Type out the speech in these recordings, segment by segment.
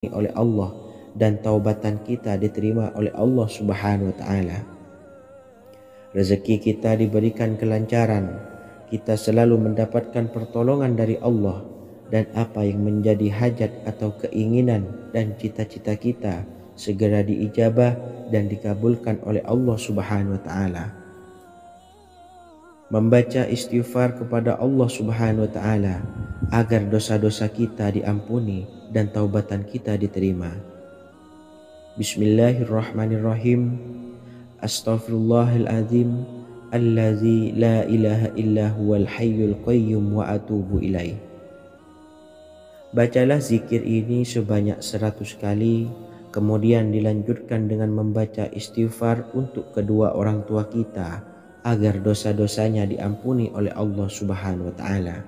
oleh Allah dan taubatan kita diterima oleh Allah Subhanahu wa taala. Rezeki kita diberikan kelancaran, kita selalu mendapatkan pertolongan dari Allah, dan apa yang menjadi hajat atau keinginan dan cita-cita kita segera diijabah dan dikabulkan oleh Allah Subhanahu wa taala. Membaca istighfar kepada Allah Subhanahu wa taala agar dosa-dosa kita diampuni dan taubatan kita diterima. Bismillahirrahmanirrahim. Astaghfirullahaladzim allazi la ilaha illa huwal hayyul qayyum wa atubu ilaih. Bacalah zikir ini sebanyak 100 kali, kemudian dilanjutkan dengan membaca istighfar untuk kedua orang tua kita agar dosa-dosanya diampuni oleh Allah Subhanahu wa taala.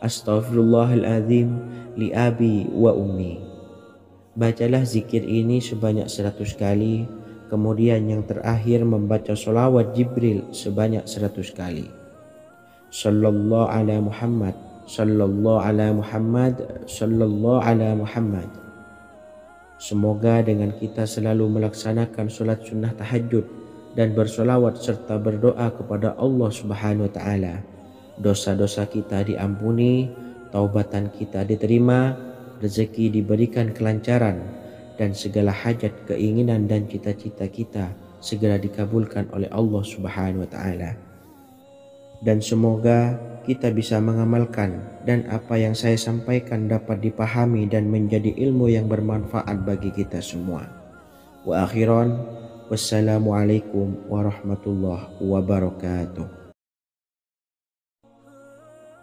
Astaghfirullahaladzim li abi wa ummi. Bacalah zikir ini sebanyak 100 kali, kemudian yang terakhir membaca sholawat Jibril sebanyak 100 kali. Sallallahu ala Muhammad, sallallahu ala Muhammad, sallallahu ala Muhammad. Semoga dengan kita selalu melaksanakan sholat sunnah tahajud dan bersolawat serta berdoa kepada Allah Subhanahu wa taala, dosa-dosa kita diampuni, taubatan kita diterima, rezeki diberikan kelancaran, dan segala hajat, keinginan dan cita-cita kita segera dikabulkan oleh Allah Subhanahu wa taala. Dan semoga kita bisa mengamalkan dan apa yang saya sampaikan dapat dipahami dan menjadi ilmu yang bermanfaat bagi kita semua. Wa akhiran, wassalamualaikum warahmatullahi wabarakatuh.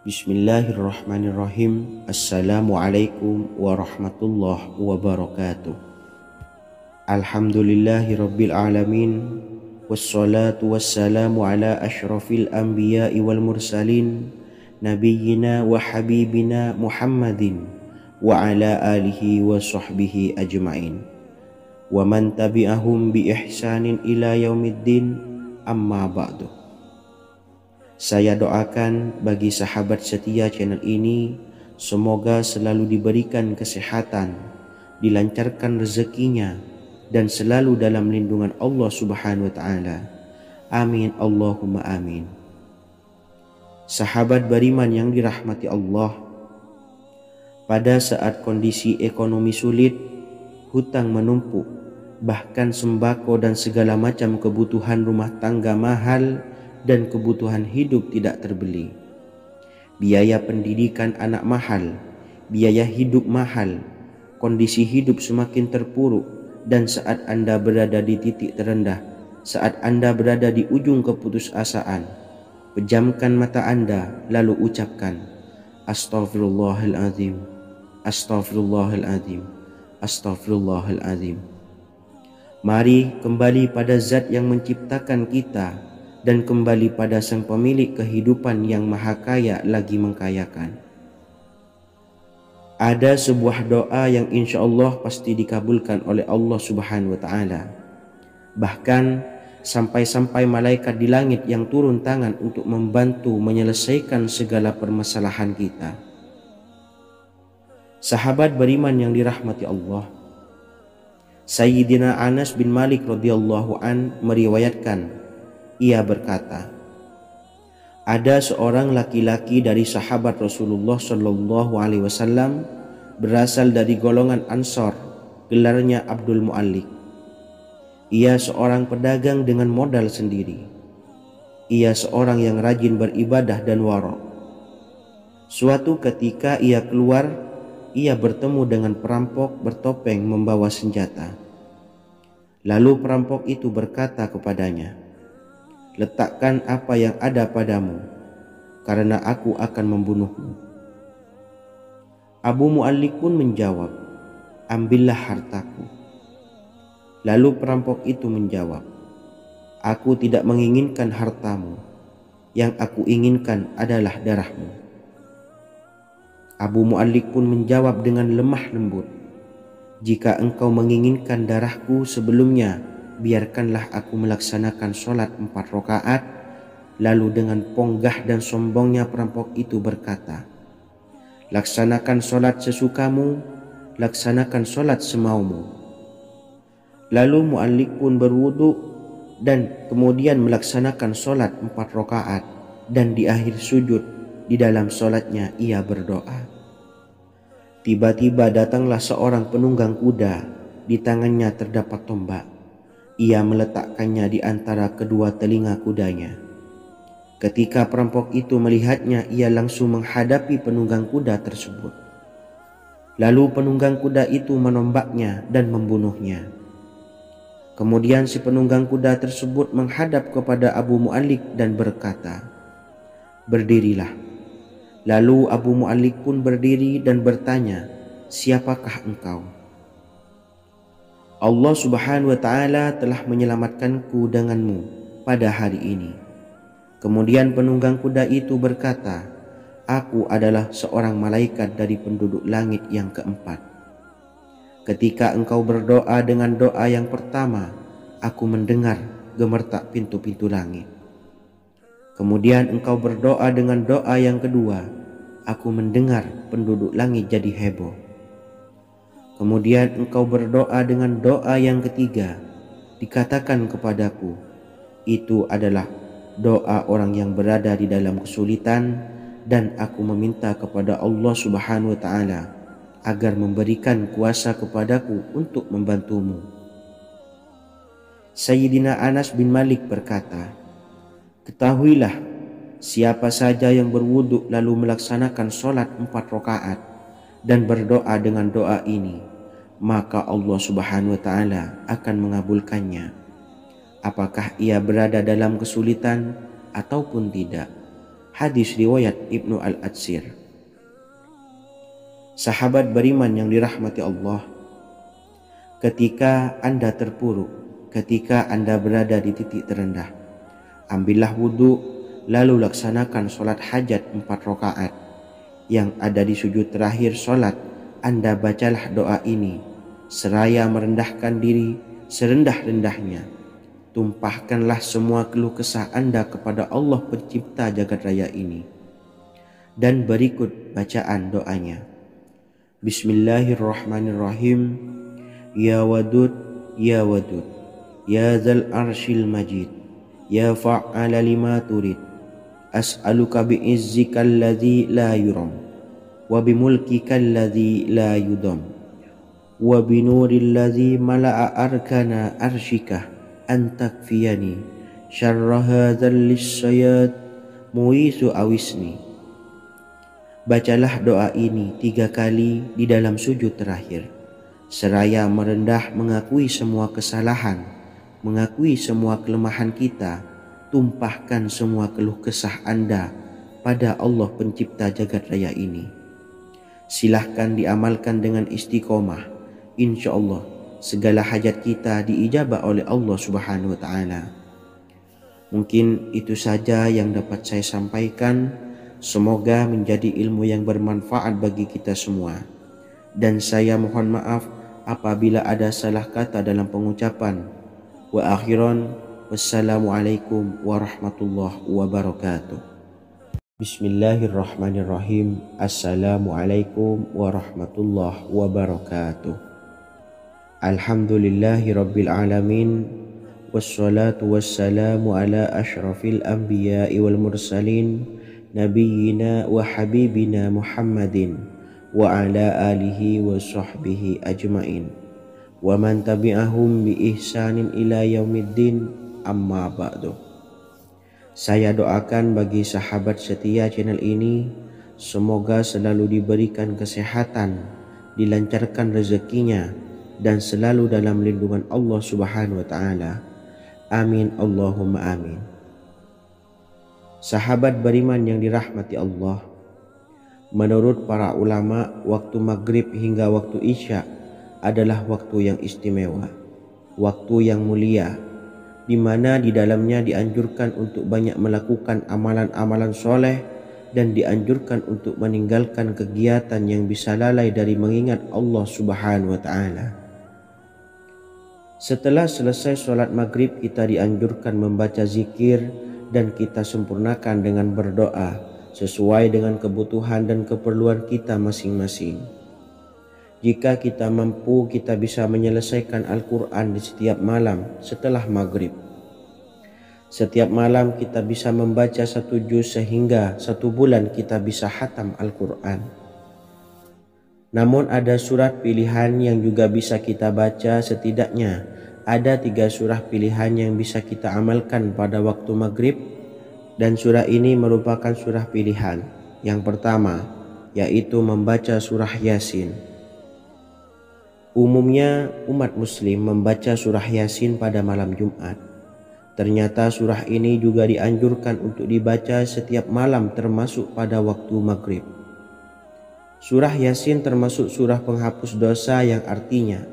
Bismillahirrahmanirrahim. Assalamualaikum warahmatullahi wabarakatuh. Alhamdulillahi rabbil alamin. Wassalatu wassalamu ala ashrafil anbiya'i wal mursalin, nabiyyina wa habibina Muhammadin wa ala alihi wa sahbihi ajma'in, wa man tabi'ahum bi ihsanin ila yaumiddin, amma ba'du. Saya doakan bagi sahabat setia channel ini, semoga selalu diberikan kesehatan, dilancarkan rezekinya, dan selalu dalam lindungan Allah Subhanahu wa taala. Amin Allahumma amin. Sahabat beriman yang dirahmati Allah, pada saat kondisi ekonomi sulit, hutang menumpuk, bahkan sembako dan segala macam kebutuhan rumah tangga mahal dan kebutuhan hidup tidak terbeli. Biaya pendidikan anak mahal, biaya hidup mahal, kondisi hidup semakin terpuruk, dan saat Anda berada di titik terendah, saat Anda berada di ujung keputusasaan, pejamkan mata Anda lalu ucapkan Astaghfirullahaladzim, Astaghfirullahaladzim, Astaghfirullahaladzim. Mari kembali pada Zat yang menciptakan kita dan kembali pada Sang Pemilik kehidupan yang maha kaya lagi mengkayakan. Ada sebuah doa yang insya Allah pasti dikabulkan oleh Allah Subhanahu wa ta'ala. Bahkan sampai-sampai malaikat di langit yang turun tangan untuk membantu menyelesaikan segala permasalahan kita. Sahabat beriman yang dirahmati Allah, Sayyidina Anas bin Malik radhiyallahu an meriwayatkan, ia berkata, ada seorang laki-laki dari sahabat Rasulullah Shallallahu Alaihi Wasallam berasal dari golongan Ansor, gelarnya Abdul Mu'allik. Ia seorang pedagang dengan modal sendiri. Ia seorang yang rajin beribadah dan wara'. Suatu ketika ia keluar, ia bertemu dengan perampok bertopeng membawa senjata. Lalu perampok itu berkata kepadanya, letakkan apa yang ada padamu, karena aku akan membunuhmu. Abu Mu'allik pun menjawab, ambillah hartaku. Lalu perampok itu menjawab, aku tidak menginginkan hartamu, yang aku inginkan adalah darahmu. Abu Mu'allik pun menjawab dengan lemah lembut, jika engkau menginginkan darahku sebelumnya, biarkanlah aku melaksanakan sholat 4 rakaat. Lalu dengan ponggah dan sombongnya perampok itu berkata, laksanakan sholat sesukamu, laksanakan solat semaumu. Lalu mu'allik pun berwudu dan kemudian melaksanakan solat 4 rakaat, dan di akhir sujud di dalam solatnya ia berdoa. Tiba-tiba datanglah seorang penunggang kuda, di tangannya terdapat tombak. Ia meletakkannya di antara kedua telinga kudanya. Ketika perampok itu melihatnya, ia langsung menghadapi penunggang kuda tersebut. Lalu penunggang kuda itu menombaknya dan membunuhnya. Kemudian si penunggang kuda tersebut menghadap kepada Abu Mu'allik dan berkata, "Berdirilah." Lalu Abu Mu'allik pun berdiri dan bertanya, "Siapakah engkau?" "Allah Subhanahu wa ta'ala telah menyelamatkanku denganmu pada hari ini." Kemudian penunggang kuda itu berkata, "Aku adalah seorang malaikat dari penduduk langit yang keempat. Ketika engkau berdoa dengan doa yang pertama, aku mendengar gemertak pintu-pintu langit. Kemudian engkau berdoa dengan doa yang kedua, aku mendengar penduduk langit jadi heboh. Kemudian engkau berdoa dengan doa yang ketiga, dikatakan kepadaku, itu adalah doa orang yang berada di dalam kesulitan, dan aku meminta kepada Allah Subhanahu wa ta'ala agar memberikan kuasa kepadaku untuk membantumu." Sayyidina Anas bin Malik berkata, "Ketahuilah, siapa saja yang berwudu lalu melaksanakan solat 4 rakaat dan berdoa dengan doa ini, maka Allah Subhanahu wa ta'ala akan mengabulkannya, apakah ia berada dalam kesulitan ataupun tidak." Hadis riwayat Ibnu Al-Atsir. Sahabat beriman yang dirahmati Allah, ketika Anda terpuruk, ketika Anda berada di titik terendah, ambillah wudu, lalu laksanakan solat hajat 4 rakaat. Yang ada di sujud terakhir solat, Anda bacalah doa ini, seraya merendahkan diri serendah-rendahnya. Tumpahkanlah semua keluh kesah Anda kepada Allah pencipta jagat raya ini. Dan berikut bacaan doanya. Bismillahirrahmanirrahim. Ya Wadud, Ya Wadud, Ya Zal Arshil Majid, Ya Fa'ala lima turid, as'aluka bi'izzika alladhi la yuram, wa bimulkika alladhi la yudam, wa binuril ladhi mala'a arkana arshika, antakfiyani syarra hadzal lisyayad muisu awisni. Bacalah doa ini 3 kali di dalam sujud terakhir, seraya merendah mengakui semua kesalahan, mengakui semua kelemahan kita. Tumpahkan semua keluh kesah Anda pada Allah pencipta jagat raya ini. Silahkan diamalkan dengan istiqomah. Insya Allah segala hajat kita diijabah oleh Allah Subhanahu wa ta'ala. Mungkin itu saja yang dapat saya sampaikan. Semoga menjadi ilmu yang bermanfaat bagi kita semua. Dan saya mohon maaf apabila ada salah kata dalam pengucapan. Wa akhiran, wassalamualaikum warahmatullahi wabarakatuh. Bismillahirrahmanirrahim. Assalamualaikum warahmatullahi wabarakatuh. Alhamdulillahi rabbil alamin, wassalatu wassalamu ala ashrafil anbiya'i wal mursalin, nabiyyina wa habibina Muhammadin wa ala alihi wa sahbihi ajmain, wa man tabi'ahum bi ihsanin ila yaumiddin, amma ba'du. Saya doakan bagi sahabat setia channel ini, semoga selalu diberikan kesehatan, dilancarkan rezekinya, dan selalu dalam lindungan Allah Subhanahu wa ta'ala. Amin Allahumma amin. Sahabat beriman yang dirahmati Allah, menurut para ulama, waktu maghrib hingga waktu isya adalah waktu yang istimewa, waktu yang mulia, di mana di dalamnya dianjurkan untuk banyak melakukan amalan-amalan soleh dan dianjurkan untuk meninggalkan kegiatan yang bisa lalai dari mengingat Allah Subhanahu wa ta'ala. Setelah selesai sholat maghrib, kita dianjurkan membaca zikir dan kita sempurnakan dengan berdoa sesuai dengan kebutuhan dan keperluan kita masing-masing. Jika kita mampu, kita bisa menyelesaikan Al-Quran di setiap malam setelah maghrib. Setiap malam kita bisa membaca 1 juz sehingga 1 bulan kita bisa khatam Al-Quran. Namun ada surat pilihan yang juga bisa kita baca. Setidaknya ada 3 surah pilihan yang bisa kita amalkan pada waktu maghrib, dan surah ini merupakan surah pilihan. Yang pertama yaitu membaca surah Yasin. Umumnya umat muslim membaca surah Yasin pada malam Jumat. Ternyata surah ini juga dianjurkan untuk dibaca setiap malam termasuk pada waktu maghrib. Surah Yasin termasuk surah penghapus dosa yang artinya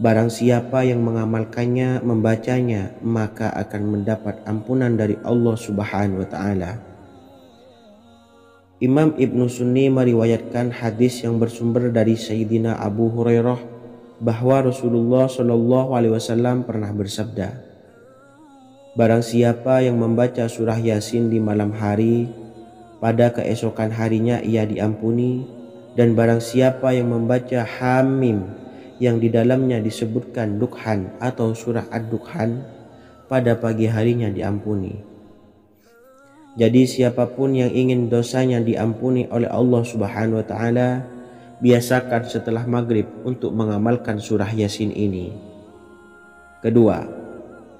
barang siapa yang mengamalkannya, membacanya, maka akan mendapat ampunan dari Allah Subhanahu wa Ta'ala. Imam Ibnu Sunni meriwayatkan hadis yang bersumber dari Sayyidina Abu Hurairah bahwa Rasulullah Shallallahu Alaihi Wasallam pernah bersabda, barang siapa yang membaca surah Yasin di malam hari, pada keesokan harinya ia diampuni. Dan barang siapa yang membaca Hamim yang di dalamnya disebutkan Dukhan atau surah Ad-Dukhan, pada pagi harinya diampuni. Jadi siapapun yang ingin dosanya diampuni oleh Allah Subhanahu wa Ta'ala, biasakan setelah maghrib untuk mengamalkan surah Yasin ini. Kedua,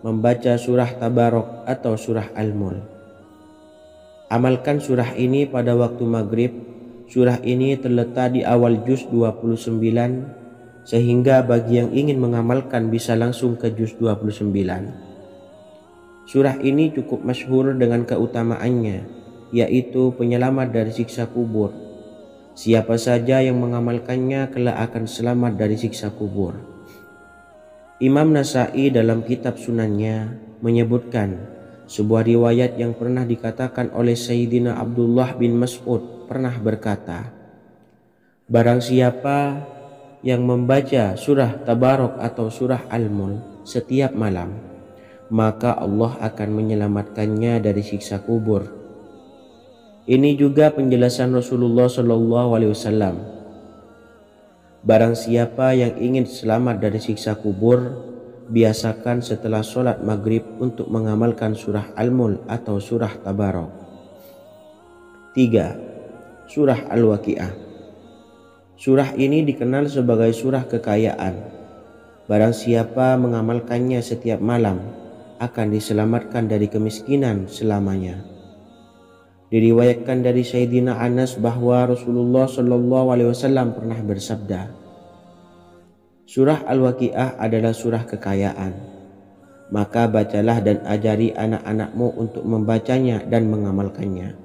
membaca surah Tabarok atau surah Al-Mulk. Amalkan surah ini pada waktu maghrib. Surah ini terletak di awal juz 29, sehingga bagi yang ingin mengamalkan bisa langsung ke juz 29. Surah ini cukup masyhur dengan keutamaannya, yaitu penyelamat dari siksa kubur. Siapa saja yang mengamalkannya kelak akan selamat dari siksa kubur. Imam Nasa'i dalam kitab Sunannya menyebutkan sebuah riwayat yang pernah dikatakan oleh Sayyidina Abdullah bin Mas'ud pernah berkata, barang siapa yang membaca surah Tabarok atau surah Al-Mulk setiap malam, maka Allah akan menyelamatkannya dari siksa kubur. Ini juga penjelasan Rasulullah Shallallahu Alaihi Wasallam. Barang siapa yang ingin selamat dari siksa kubur, biasakan setelah sholat maghrib untuk mengamalkan surah Al-Mulk atau surah Tabarok. 3. Surah Al-Waqiah. Surah ini dikenal sebagai surah kekayaan. Barang siapa mengamalkannya setiap malam akan diselamatkan dari kemiskinan selamanya. Diriwayatkan dari Sayyidina Anas bahwa Rasulullah Shallallahu Alaihi Wasallam pernah bersabda, surah Al-Waqiah adalah surah kekayaan. Maka bacalah dan ajari anak-anakmu untuk membacanya dan mengamalkannya.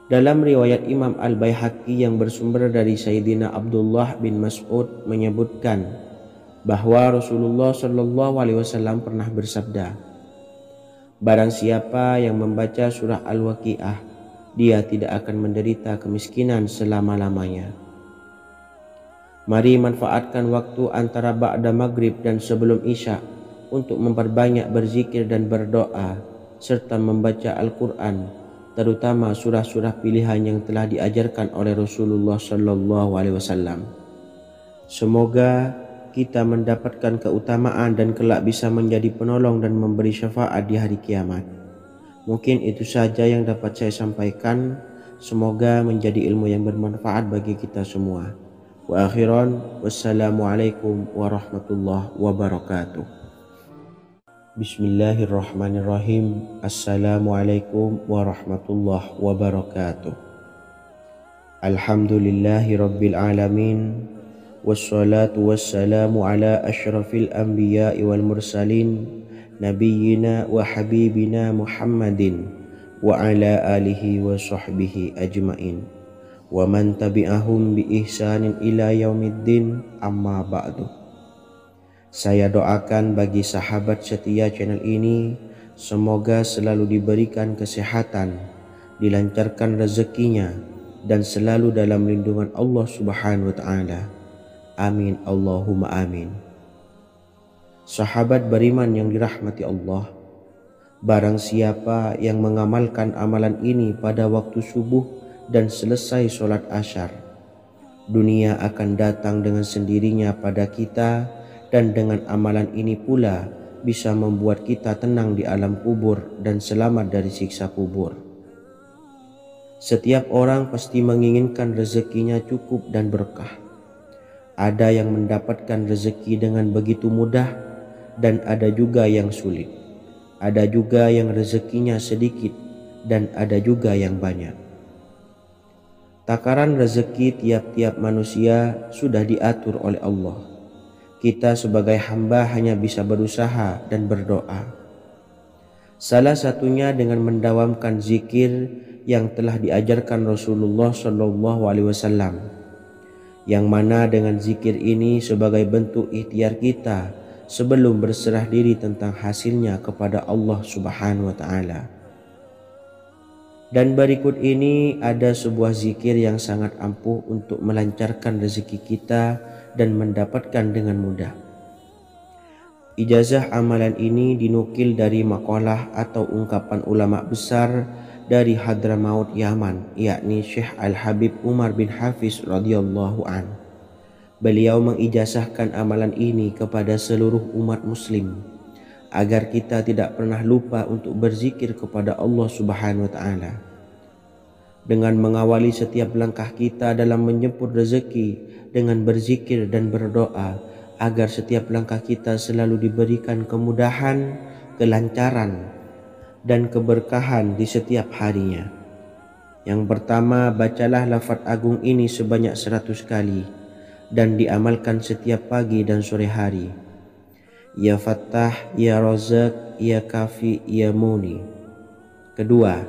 Dalam riwayat Imam Al-Baihaqi yang bersumber dari Sayyidina Abdullah bin Mas'ud menyebutkan bahwa Rasulullah Shallallahu Alaihi Wasallam pernah bersabda, barang siapa yang membaca surah Al-Waqiah, dia tidak akan menderita kemiskinan selama-lamanya. Mari manfaatkan waktu antara ba'da maghrib dan sebelum isya untuk memperbanyak berzikir dan berdoa serta membaca Al-Quran, terutama surah-surah pilihan yang telah diajarkan oleh Rasulullah Shallallahu Alaihi Wasallam. Semoga kita mendapatkan keutamaan dan kelak bisa menjadi penolong dan memberi syafaat di hari kiamat. Mungkin itu saja yang dapat saya sampaikan. Semoga menjadi ilmu yang bermanfaat bagi kita semua. Wa akhiran, wassalamualaikum warahmatullahi wabarakatuh. Bismillahirrahmanirrahim. Assalamualaikum warahmatullahi wabarakatuh. Alhamdulillahi rabbil alamin. Wassalatu wassalamu ala ashrafil anbiya'i wal mursalin, nabiyyina wa habibina Muhammadin wa ala alihi wa sahbihi ajmain wa man tabi'ahum bi ihsanin ila yaumiddin, amma ba'du. Saya doakan bagi sahabat setia channel ini, semoga selalu diberikan kesehatan, dilancarkan rezekinya, dan selalu dalam lindungan Allah Subhanahu wa Ta'ala. Amin Allahumma amin. Sahabat beriman yang dirahmati Allah, barang siapa yang mengamalkan amalan ini pada waktu subuh dan selesai sholat asyar, Dunia akan datang dengan sendirinya pada kita, dan dengan amalan ini pula bisa membuat kita tenang di alam kubur dan selamat dari siksa kubur. Setiap orang pasti menginginkan rezekinya cukup dan berkah. Ada yang mendapatkan rezeki dengan begitu mudah, dan ada juga yang sulit. Ada juga yang rezekinya sedikit, dan ada juga yang banyak. Takaran rezeki tiap-tiap manusia sudah diatur oleh Allah. Kita sebagai hamba hanya bisa berusaha dan berdoa. Salah satunya dengan mendawamkan zikir yang telah diajarkan Rasulullah SAW, yang mana dengan zikir ini sebagai bentuk ikhtiar kita sebelum berserah diri tentang hasilnya kepada Allah Subhanahu wa Ta'ala. Dan berikut ini ada sebuah zikir yang sangat ampuh untuk melancarkan rezeki kita dan mendapatkan dengan mudah. Ijazah amalan ini dinukil dari makalah atau ungkapan ulama besar dari Hadramaut Yaman, yakni Syekh Al-Habib Umar bin Hafiz radhiyallahu an. Beliau mengijazahkan amalan ini kepada seluruh umat muslim agar kita tidak pernah lupa untuk berzikir kepada Allah Subhanahu wa Ta'ala. Dengan mengawali setiap langkah kita dalam menjemput rezeki dengan berzikir dan berdoa agar setiap langkah kita selalu diberikan kemudahan, kelancaran, dan keberkahan di setiap harinya. Yang pertama, bacalah lafaz agung ini sebanyak 100 kali dan diamalkan setiap pagi dan sore hari. Ya Fattah, Ya Razak, Ya Kafi, Ya Muni. Kedua,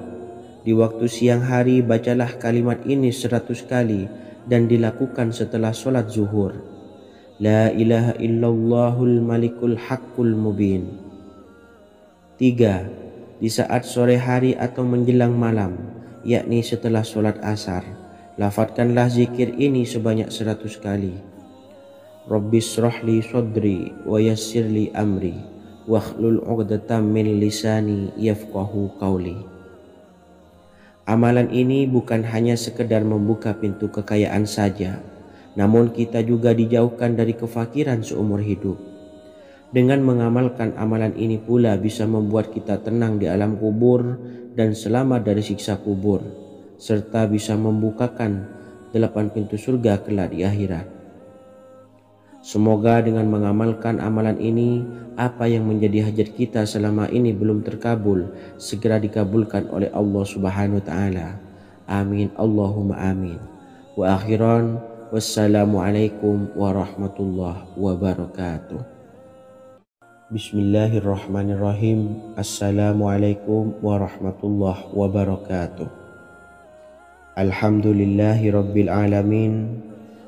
di waktu siang hari bacalah kalimat ini 100 kali dan dilakukan setelah sholat zuhur. La ilaha illallahul malikul haqqul mubin. Tiga, di saat sore hari atau menjelang malam, yakni setelah sholat asar, lafadzkanlah zikir ini sebanyak 100 kali. Rabbishrahli sodri wa yassirli amri wakhlul 'uqdatam min lisani yafqahu qawli. Amalan ini bukan hanya sekedar membuka pintu kekayaan saja, namun kita juga dijauhkan dari kefakiran seumur hidup. Dengan mengamalkan amalan ini pula bisa membuat kita tenang di alam kubur dan selamat dari siksa kubur, serta bisa membukakan 8 pintu surga kelak di akhirat. Semoga dengan mengamalkan amalan ini, apa yang menjadi hajat kita selama ini belum terkabul, segera dikabulkan oleh Allah Subhanahu wa Ta'ala. Amin, Allahumma amin. Wa akhiran, wassalamualaikum warahmatullahi wabarakatuh. Bismillahirrahmanirrahim. Assalamualaikum warahmatullahi wabarakatuh. Alhamdulillahi rabbil alamin.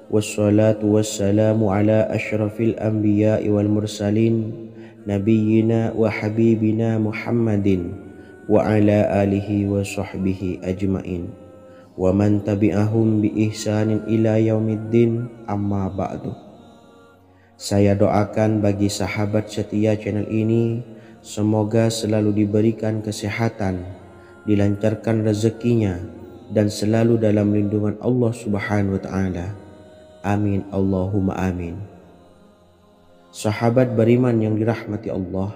Wassalatu wassalamu ala ashrafil anbiya'i wal mursalin nabiyyina wa habibina Muhammadin wa ala alihi wa sahbihi ajmain wa man tabi'ahum bi ihsanin ila yaumiddin, amma ba'du. Saya doakan bagi sahabat setia channel ini, semoga selalu diberikan kesehatan, dilancarkan rezekinya, dan selalu dalam lindungan Allah Subhanahu wa Ta'ala. Amin, Allahumma amin. Sahabat beriman yang dirahmati Allah,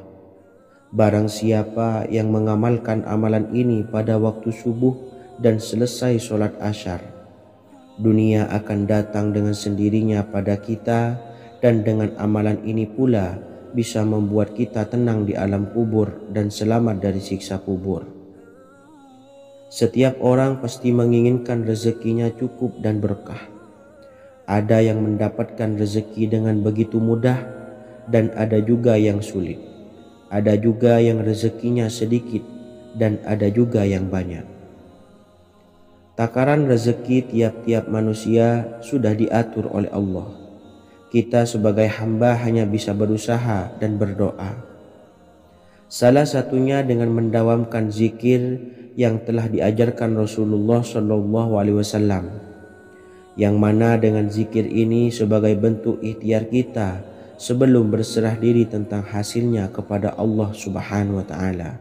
barang siapa yang mengamalkan amalan ini pada waktu subuh dan selesai sholat asyar, dunia akan datang dengan sendirinya pada kita, dan dengan amalan ini pula bisa membuat kita tenang di alam kubur dan selamat dari siksa kubur. Setiap orang pasti menginginkan rezekinya cukup dan berkah. Ada yang mendapatkan rezeki dengan begitu mudah, dan ada juga yang sulit. Ada juga yang rezekinya sedikit, dan ada juga yang banyak. Takaran rezeki tiap-tiap manusia sudah diatur oleh Allah. Kita sebagai hamba hanya bisa berusaha dan berdoa. Salah satunya dengan mendawamkan zikir yang telah diajarkan Rasulullah SAW, yang mana dengan zikir ini sebagai bentuk ikhtiar kita sebelum berserah diri tentang hasilnya kepada Allah Subhanahu wa Ta'ala.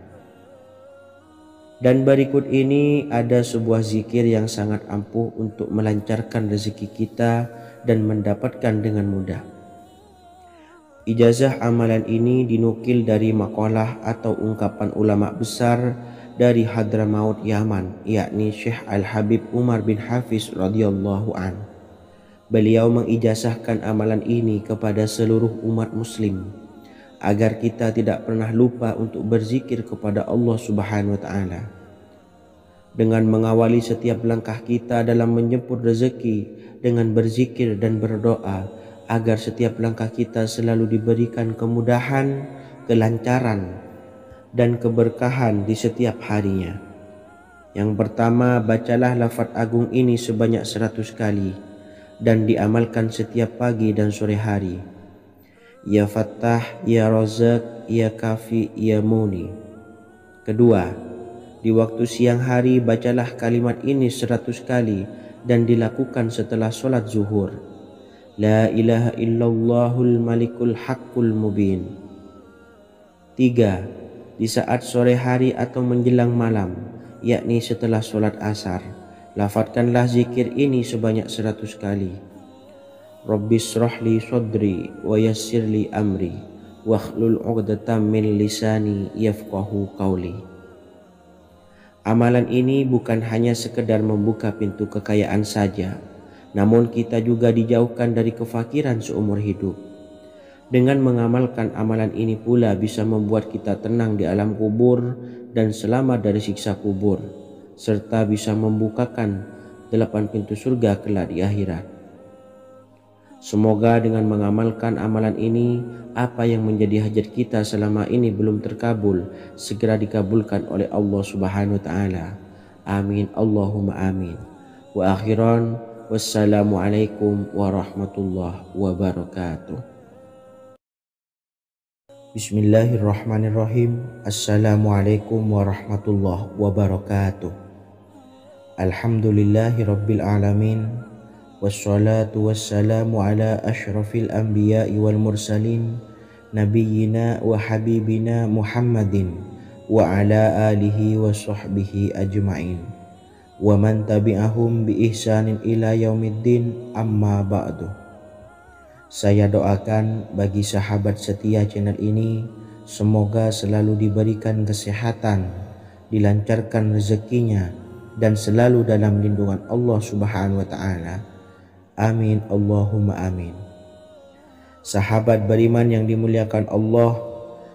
Dan berikut ini ada sebuah zikir yang sangat ampuh untuk melancarkan rezeki kita dan mendapatkan dengan mudah. Ijazah amalan ini dinukil dari makalah atau ungkapan ulama besar dari Hadramaut Yaman, yakni Syekh Al-Habib Umar bin Hafiz radhiyallahu an. Beliau mengijazahkan amalan ini kepada seluruh umat muslim agar kita tidak pernah lupa untuk berzikir kepada Allah Subhanahu wa taala. Dengan mengawali setiap langkah kita dalam menjemput rezeki dengan berzikir dan berdoa agar setiap langkah kita selalu diberikan kemudahan, kelancaran, dan keberkahan di setiap harinya. Yang pertama, bacalah lafaz agung ini sebanyak 100 kali dan diamalkan setiap pagi dan sore hari. Ya Fattah, Ya Razak, Ya Kafi, Ya Muni. Kedua, di waktu siang hari bacalah kalimat ini 100 kali dan dilakukan setelah sholat zuhur. La ilaha illallahul malikul haqqul mubin. Tiga, di saat sore hari atau menjelang malam, yakni setelah sholat asar, lafadzkanlah zikir ini sebanyak 100 kali. Rabbis shrahli sadri wa yassirli amri wakhlul 'uqdatam min lisani yafqahu qawli. Amalan ini bukan hanya sekedar membuka pintu kekayaan saja, namun kita juga dijauhkan dari kefakiran seumur hidup. Dengan mengamalkan amalan ini pula bisa membuat kita tenang di alam kubur dan selamat dari siksa kubur, serta bisa membukakan 8 pintu surga kelak di akhirat. Semoga dengan mengamalkan amalan ini, apa yang menjadi hajat kita selama ini belum terkabul, segera dikabulkan oleh Allah Subhanahu wa taala. Amin Allahumma amin. Wa akhiran, wassalamualaikum warahmatullahi wabarakatuh. Bismillahirrahmanirrahim. Assalamualaikum warahmatullahi wabarakatuh. Alhamdulillahi rabbil alamin. Wassalatu wassalamu ala ashrafil anbiya'i wal mursalin nabiyyina wa habibina Muhammadin wa ala alihi wa sahbihi ajma'in wa man tabi'ahum bi ihsanin ila yaumiddin, amma ba'du. Saya doakan bagi sahabat setia channel ini, semoga selalu diberikan kesehatan, dilancarkan rezekinya, dan selalu dalam lindungan Allah Subhanahu wa ta'ala. Amin Allahumma amin. Sahabat beriman yang dimuliakan Allah,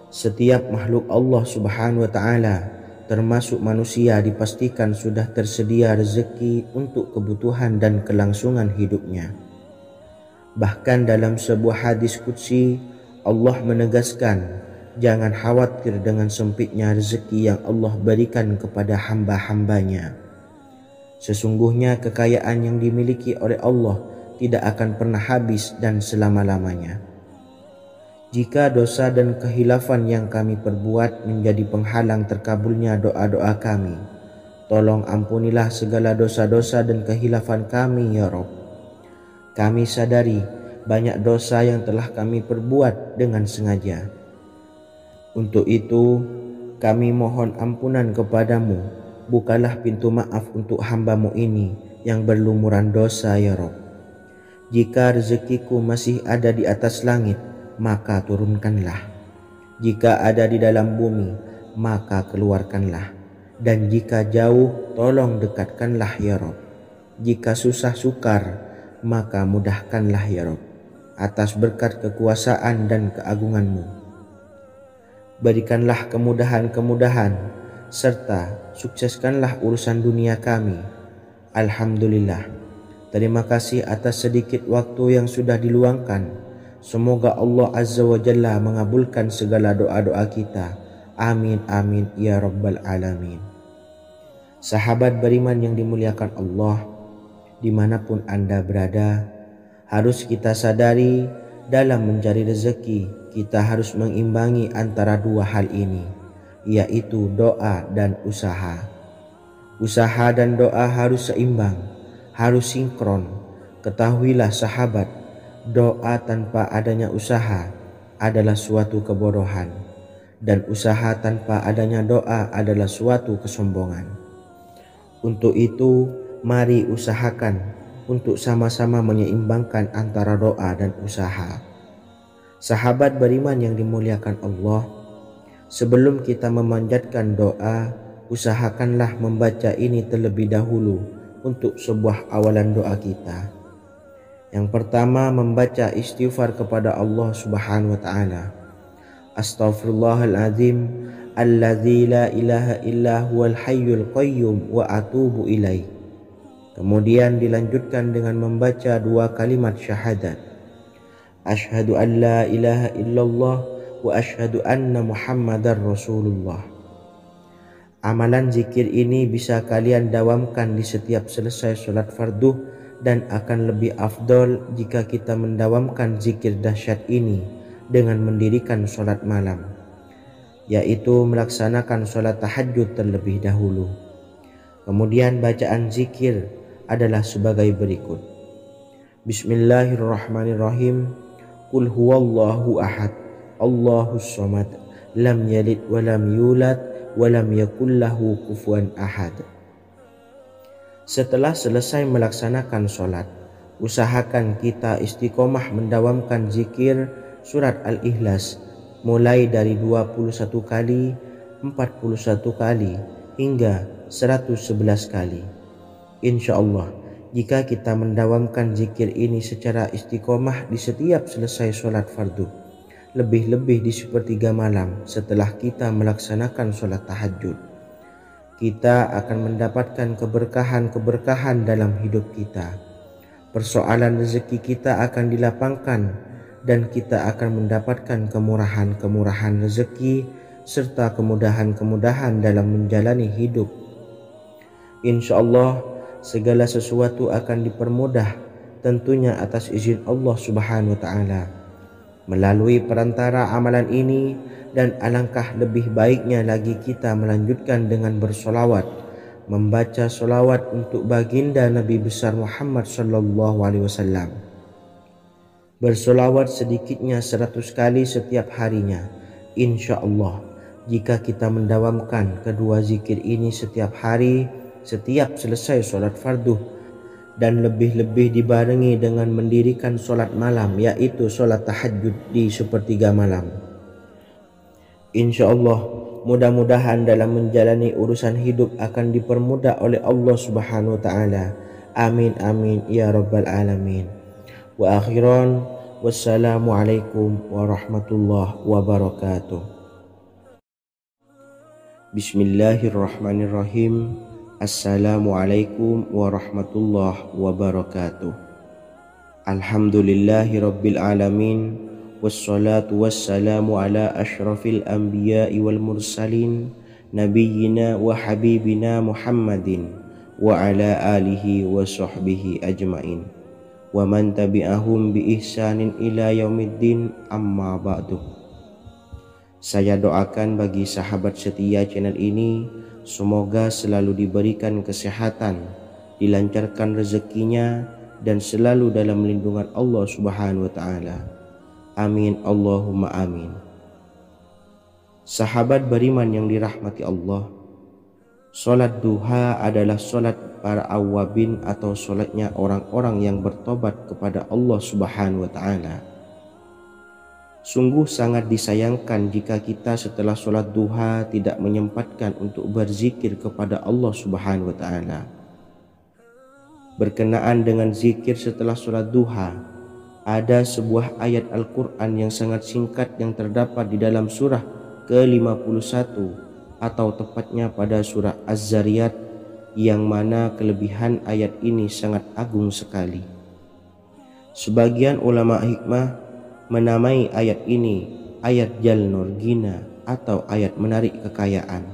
setiap makhluk Allah Subhanahu wa ta'ala termasuk manusia dipastikan sudah tersedia rezeki untuk kebutuhan dan kelangsungan hidupnya. Bahkan dalam sebuah hadis qudsi, Allah menegaskan, jangan khawatir dengan sempitnya rezeki yang Allah berikan kepada hamba-hambanya. Sesungguhnya kekayaan yang dimiliki oleh Allah tidak akan pernah habis dan selama-lamanya. Jika dosa dan kehilafan yang kami perbuat menjadi penghalang terkabulnya doa-doa kami, tolong ampunilah segala dosa-dosa dan kehilafan kami ya Rabb. Kami sadari banyak dosa yang telah kami perbuat dengan sengaja. Untuk itu kami mohon ampunan kepadamu. Bukalah pintu maaf untuk hamba-Mu ini yang berlumuran dosa ya Rabb. Jika rezekiku masih ada di atas langit, maka turunkanlah. Jika ada di dalam bumi, maka keluarkanlah. Dan jika jauh, tolong dekatkanlah ya Rabb. Jika susah sukar, maka mudahkanlah ya Rabb, atas berkat kekuasaan dan keagungan-Mu. Berikanlah kemudahan-kemudahan, serta sukseskanlah urusan dunia kami. Alhamdulillah. Terima kasih atas sedikit waktu yang sudah diluangkan. Semoga Allah Azza wa Jalla mengabulkan segala doa-doa kita. Amin amin ya rabbal alamin. Sahabat beriman yang dimuliakan Allah, dimanapun Anda berada, harus kita sadari dalam mencari rezeki kita harus mengimbangi antara dua hal ini, yaitu doa dan usaha. Usaha dan doa harus seimbang, harus sinkron. Ketahuilah sahabat, doa tanpa adanya usaha adalah suatu kebodohan. dan usaha tanpa adanya doa adalah suatu kesombongan. Untuk itu, mari usahakan untuk sama-sama menyeimbangkan antara doa dan usaha. Sahabat beriman yang dimuliakan Allah, sebelum kita memanjatkan doa, usahakanlah membaca ini terlebih dahulu untuk sebuah awalan doa kita. Yang pertama, membaca istighfar kepada Allah Subhanahu wa taala. Astaghfirullahaladzim alladzi la ilaha illa huwal hayyul qayyum wa atubu ilaih. Kemudian dilanjutkan dengan membaca 2 kalimat syahadat. Asyhadu an la ilaha illallah wa asyhadu anna Muhammadar Rasulullah. Amalan zikir ini bisa kalian dawamkan di setiap selesai sholat fardu dan akan lebih afdol jika kita mendawamkan zikir dahsyat ini dengan mendirikan sholat malam, yaitu melaksanakan sholat tahajud terlebih dahulu. Kemudian bacaan zikir adalah sebagai berikut. Bismillahirrahmanirrahim. Qul huwallahu ahad, Allahus samad, lam yalid wa lam yulad wa lam yakul lahu kufuwan ahad. Setelah selesai melaksanakan sholat, usahakan kita istiqomah mendawamkan zikir surat Al-Ikhlas mulai dari 21 kali, 41 kali, hingga 111 kali. Insya Allah, jika kita mendawamkan zikir ini secara istiqomah di setiap selesai sholat fardu, lebih-lebih di sepertiga malam setelah kita melaksanakan sholat tahajud, kita akan mendapatkan keberkahan-keberkahan dalam hidup kita. Persoalan rezeki kita akan dilapangkan dan kita akan mendapatkan kemurahan-kemurahan rezeki serta kemudahan-kemudahan dalam menjalani hidup. Insya Allah, segala sesuatu akan dipermudah, tentunya atas izin Allah Subhanahu wa taala. Melalui perantara amalan ini, dan alangkah lebih baiknya lagi kita melanjutkan dengan bersolawat, membaca solawat untuk baginda Nabi besar Muhammad sallallahu alaihi wasallam. Bersolawat sedikitnya 100 kali setiap harinya. Insya Allah, jika kita mendawamkan kedua zikir ini setiap hari, setiap selesai sholat fardu, dan lebih-lebih dibarengi dengan mendirikan sholat malam, yaitu sholat tahajud di sepertiga malam, insya Allah, mudah-mudahan dalam menjalani urusan hidup akan dipermudah oleh Allah Subhanahu wa ta'ala. Amin amin ya rabbal alamin. Wa akhiran, wassalamualaikum warahmatullahi wabarakatuh. Bismillahirrahmanirrahim. Assalamualaikum warahmatullahi wabarakatuh. Alhamdulillahi rabbil alamin, wassalatu wassalamu ala ashrafil anbiya'i wal mursalin, nabiyyina wa habibina Muhammadin wa ala alihi wa sahbihi ajmain, wa man tabi'ahum bi ihsanin ila yaumiddin, amma ba'du. Saya doakan bagi sahabat setia channel ini, semoga selalu diberikan kesehatan, dilancarkan rezekinya, dan selalu dalam lindungan Allah Subhanahu wa ta'ala. Amin Allahumma amin. Sahabat beriman yang dirahmati Allah, sholat duha adalah sholat para awabin atau sholatnya orang-orang yang bertobat kepada Allah Subhanahu wa ta'ala. Sungguh sangat disayangkan jika kita setelah sholat duha tidak menyempatkan untuk berzikir kepada Allah Subhanahu wa ta'ala. Berkenaan dengan zikir setelah sholat duha, ada sebuah ayat Al-Quran yang sangat singkat yang terdapat di dalam surah ke-51 atau tepatnya pada surah Az-Zariyat, yang mana kelebihan ayat ini sangat agung sekali. Sebagian ulama hikmah menamai ayat ini ayat Jalnur Gina atau ayat menarik kekayaan.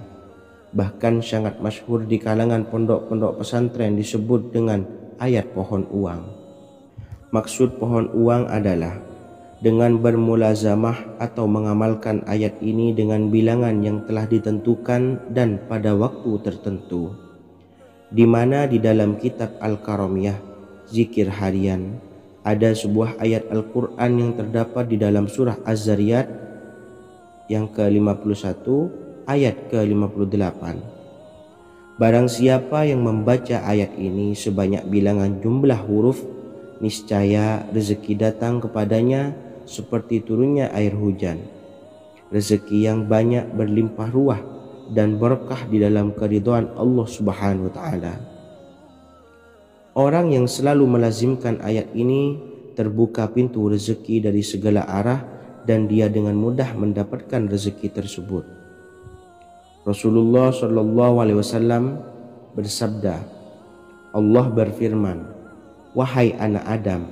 Bahkan sangat masyhur di kalangan pondok-pondok pesantren disebut dengan ayat pohon uang. Maksud pohon uang adalah dengan bermulazamah atau mengamalkan ayat ini dengan bilangan yang telah ditentukan dan pada waktu tertentu, di mana di dalam kitab Al-Karamiyah zikir harian ada sebuah ayat Al-Quran yang terdapat di dalam surah Az-Zariyat yang ke-51 ayat ke-58. Barang siapa yang membaca ayat ini sebanyak bilangan jumlah huruf, niscaya rezeki datang kepadanya seperti turunnya air hujan. Rezeki yang banyak berlimpah ruah dan berkah di dalam keridhaan Allah Subhanahu wa taala. Orang yang selalu melazimkan ayat ini terbuka pintu rezeki dari segala arah dan dia dengan mudah mendapatkan rezeki tersebut. Rasulullah Shallallahu Alaihi Wasallam bersabda, Allah berfirman, wahai anak Adam,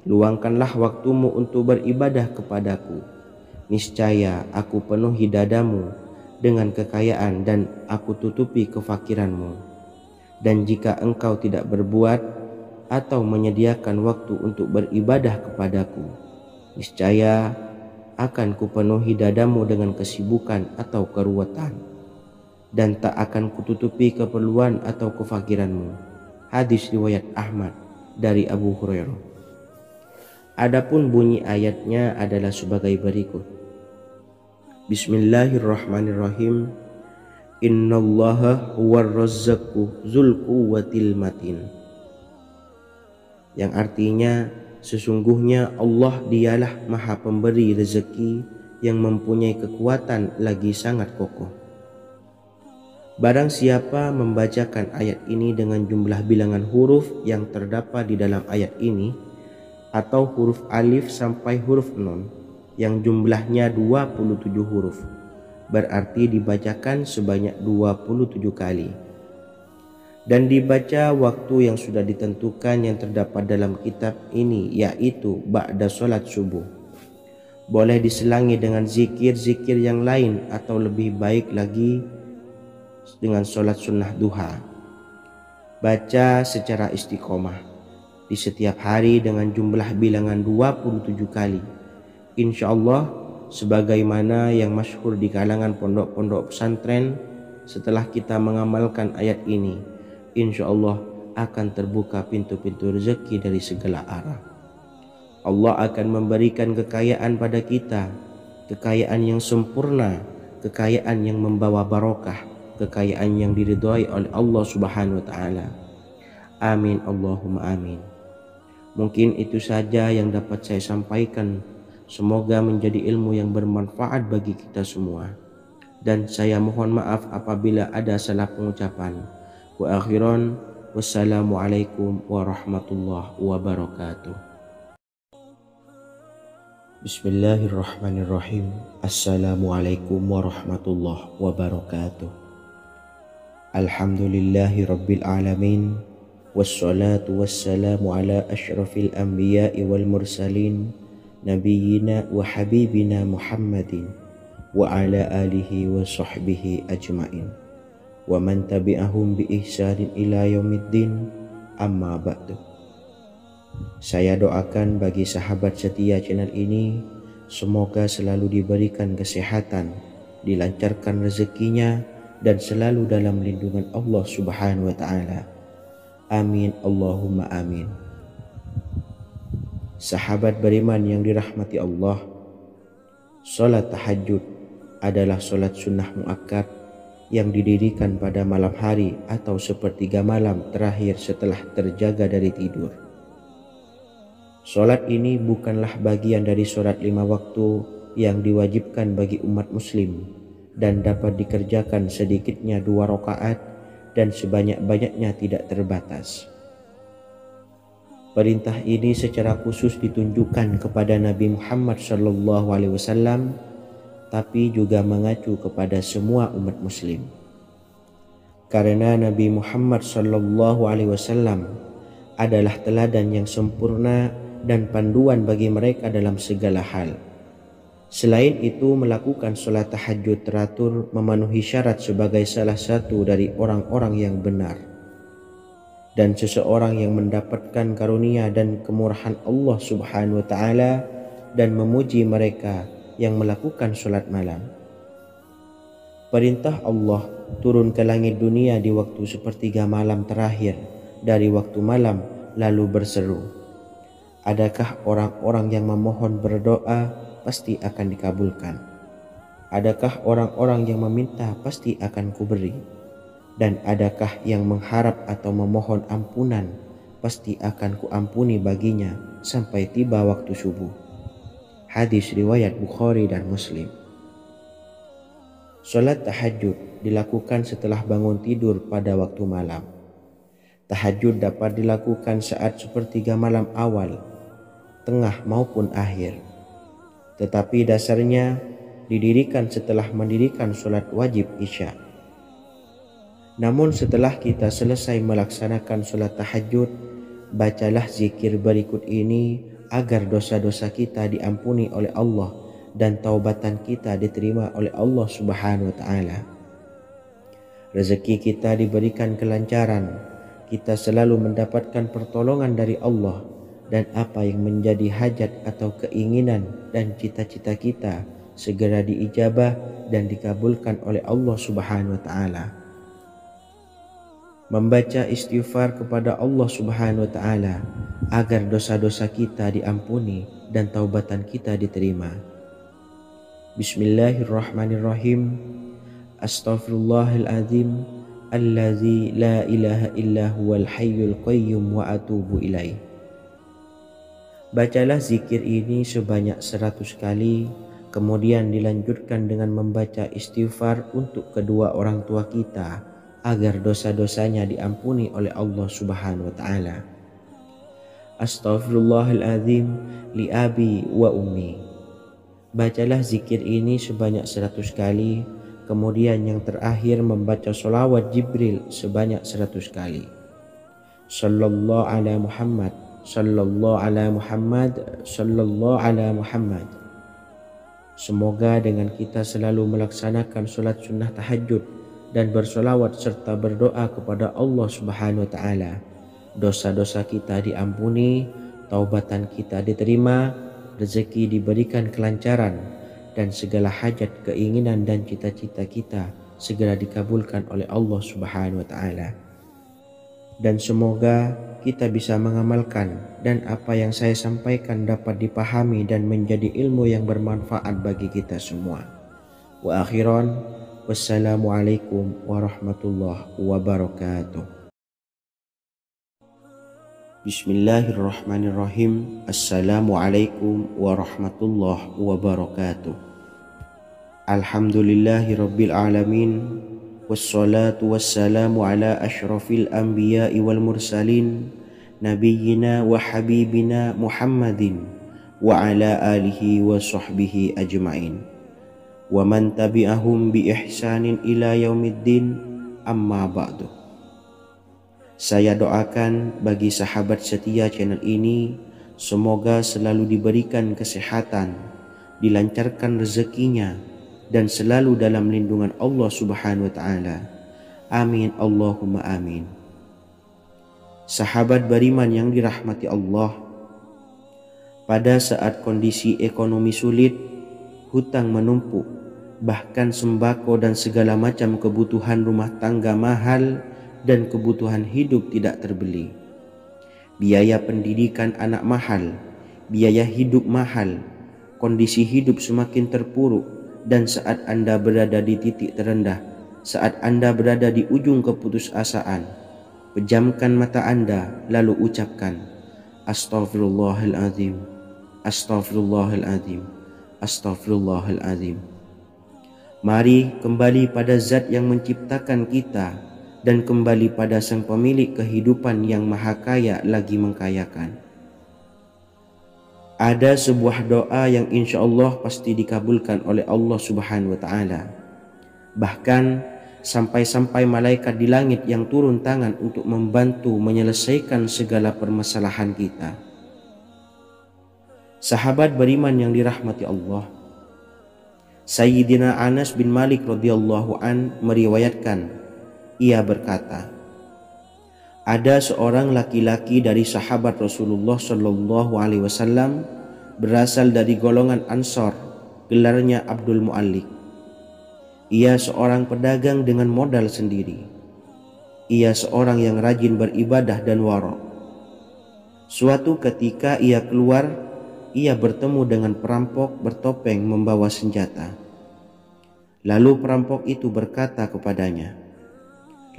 luangkanlah waktumu untuk beribadah kepadaku. Niscaya aku penuhi dadamu dengan kekayaan dan aku tutupi kefakiranmu. Dan jika engkau tidak berbuat atau menyediakan waktu untuk beribadah kepadaku, niscaya akan kupenuhi dadamu dengan kesibukan atau keruwetan, dan tak akan kututupi keperluan atau kefakiranmu. Hadis riwayat Ahmad dari Abu Hurairah. Adapun bunyi ayatnya adalah sebagai berikut. Bismillahirrahmanirrahim. Innallaha huwar razzaqu dzul quwwatil matin. Yang artinya, sesungguhnya Allah dialah Maha Pemberi rezeki yang mempunyai kekuatan lagi sangat kokoh. Barang siapa membacakan ayat ini dengan jumlah bilangan huruf yang terdapat di dalam ayat ini, atau huruf alif sampai huruf nun yang jumlahnya 27 huruf, berarti dibacakan sebanyak 27 kali. Dan dibaca waktu yang sudah ditentukan yang terdapat dalam kitab ini, yaitu ba'da sholat subuh. Boleh diselangi dengan zikir-zikir yang lain atau lebih baik lagi dengan sholat sunnah duha. Baca secara istiqomah di setiap hari dengan jumlah bilangan 27 kali. Insya Allah, sebagaimana yang masyhur di kalangan pondok-pondok pesantren, setelah kita mengamalkan ayat ini, insya Allah akan terbuka pintu-pintu rezeki dari segala arah. Allah akan memberikan kekayaan pada kita, kekayaan yang sempurna, kekayaan yang membawa barokah, kekayaan yang diridhai oleh Allah Subhanahu wa taala. Amin Allahumma amin. Mungkin itu saja yang dapat saya sampaikan. Semoga menjadi ilmu yang bermanfaat bagi kita semua. Dan saya mohon maaf apabila ada salah pengucapan. Wa akhiran, wassalamualaikum warahmatullahi wabarakatuh. Bismillahirrahmanirrahim. Assalamualaikum warahmatullahi wabarakatuh. Alhamdulillahi rabbil alamin. Wassalatu wassalamu ala ashrafil anbiya'i wal mursalin, nabiyyina wa habibina Muhammadin wa ala alihi wa sahbihi ajma'in wa man tabi'ahum bi ihsanin ila yaumiddin, amma ba'du. Saya doakan bagi sahabat setia channel ini, semoga selalu diberikan kesehatan, dilancarkan rezekinya, dan selalu dalam lindungan Allah Subhanahu wa taala. Amin Allahumma amin. Sahabat beriman yang dirahmati Allah, salat tahajud adalah salat sunnah muakkad yang didirikan pada malam hari atau sepertiga malam terakhir setelah terjaga dari tidur. Salat ini bukanlah bagian dari salat 5 waktu yang diwajibkan bagi umat muslim dan dapat dikerjakan sedikitnya 2 rakaat dan sebanyak-banyaknya tidak terbatas. Perintah ini secara khusus ditunjukkan kepada Nabi Muhammad SAW, tapi juga mengacu kepada semua umat muslim. Karena Nabi Muhammad SAW adalah teladan yang sempurna dan panduan bagi mereka dalam segala hal. Selain itu, melakukan sholat tahajud teratur memenuhi syarat sebagai salah satu dari orang-orang yang benar. Dan seseorang yang mendapatkan karunia dan kemurahan Allah Subhanahu wa taala dan memuji mereka yang melakukan sholat malam. Perintah Allah turun ke langit dunia di waktu sepertiga malam terakhir dari waktu malam lalu berseru, adakah orang-orang yang memohon berdoa pasti akan dikabulkan? Adakah orang-orang yang meminta pasti akan kuberi, dan adakah yang mengharap atau memohon ampunan pasti akan kuampuni baginya sampai tiba waktu subuh. Hadis riwayat Bukhari dan Muslim. Salat tahajud dilakukan setelah bangun tidur pada waktu malam. Tahajud dapat dilakukan saat sepertiga malam awal, tengah maupun akhir. Tetapi dasarnya didirikan setelah mendirikan sholat wajib Isya. Namun setelah kita selesai melaksanakan sholat tahajud, bacalah zikir berikut ini agar dosa-dosa kita diampuni oleh Allah dan taubatan kita diterima oleh Allah Subhanahu wa Ta'ala. Rezeki kita diberikan kelancaran, kita selalu mendapatkan pertolongan dari Allah, dan apa yang menjadi hajat atau keinginan dan cita-cita kita segera diijabah dan dikabulkan oleh Allah Subhanahu wa Ta'ala. Membaca istighfar kepada Allah Subhanahu wa Ta'ala agar dosa-dosa kita diampuni dan taubatan kita diterima. Bismillahirrahmanirrahim. Astaghfirullahaladzim allazi la ilaha illa huwal hayyul qayyum wa atubu ilaih. Bacalah zikir ini sebanyak 100 kali, kemudian dilanjutkan dengan membaca istighfar untuk kedua orang tua kita agar dosa-dosanya diampuni oleh Allah Subhanahu wa Ta'ala. Astaghfirullahaladzim li abi wa ummi. Bacalah zikir ini sebanyak 100 kali, kemudian yang terakhir membaca sholawat Jibril sebanyak 100 kali. Sallallahu ala Muhammad, sallallahu ala Muhammad, sallallahu ala Muhammad. Semoga dengan kita selalu melaksanakan sholat sunnah tahajud dan bersolawat serta berdoa kepada Allah Subhanahu wa Ta'ala, dosa-dosa kita diampuni, taubatan kita diterima, rezeki diberikan kelancaran, dan segala hajat, keinginan dan cita-cita kita segera dikabulkan oleh Allah Subhanahu wa Ta'ala. Dan semoga kita bisa mengamalkan dan apa yang saya sampaikan dapat dipahami dan menjadi ilmu yang bermanfaat bagi kita semua. Wa akhiran, wassalamualaikum warahmatullahi wabarakatuh. Bismillahirrahmanirrahim. Assalamualaikum warahmatullahi wabarakatuh. Alhamdulillahi rabbil alamin, wassalatu wassalamu ala ashrafil anbiya'i wal mursalin, nabiyyina wa habibina Muhammadin wa ala alihi wa sahbihi ajma'in, wa man tabi'ahum bi ihsanin ila yaumiddin, amma ba'du. Saya doakan bagi sahabat setia channel ini, semoga selalu diberikan kesehatan, dilancarkan rezekinya, dan selalu dalam lindungan Allah Subhanahu wa Ta'ala. Amin Allahumma amin. Sahabat beriman yang dirahmati Allah, pada saat kondisi ekonomi sulit, hutang menumpuk, bahkan sembako dan segala macam kebutuhan rumah tangga mahal dan kebutuhan hidup tidak terbeli. Biaya pendidikan anak mahal, biaya hidup mahal, kondisi hidup semakin terpuruk, dan saat Anda berada di titik terendah, saat Anda berada di ujung keputusasaan, pejamkan mata Anda lalu ucapkan Astaghfirullahaladzim, Astaghfirullahaladzim, Astaghfirullahaladzim. Mari kembali pada Zat yang menciptakan kita dan kembali pada Sang Pemilik kehidupan yang maha kaya lagi mengkayakan. Ada sebuah doa yang insya Allah pasti dikabulkan oleh Allah Subhanahu wa Ta'ala. Bahkan sampai-sampai malaikat di langit yang turun tangan untuk membantu menyelesaikan segala permasalahan kita. Sahabat beriman yang dirahmati Allah, Sayyidina Anas bin Malik radhiyallahu an meriwayatkan, ia berkata, ada seorang laki-laki dari sahabat Rasulullah Shallallahu Alaihi Wasallam berasal dari golongan Ansor, gelarnya Abdul Mu'allik. Ia seorang pedagang dengan modal sendiri. Ia seorang yang rajin beribadah dan wara'. Suatu ketika ia keluar, ia bertemu dengan perampok bertopeng membawa senjata. Lalu perampok itu berkata kepadanya,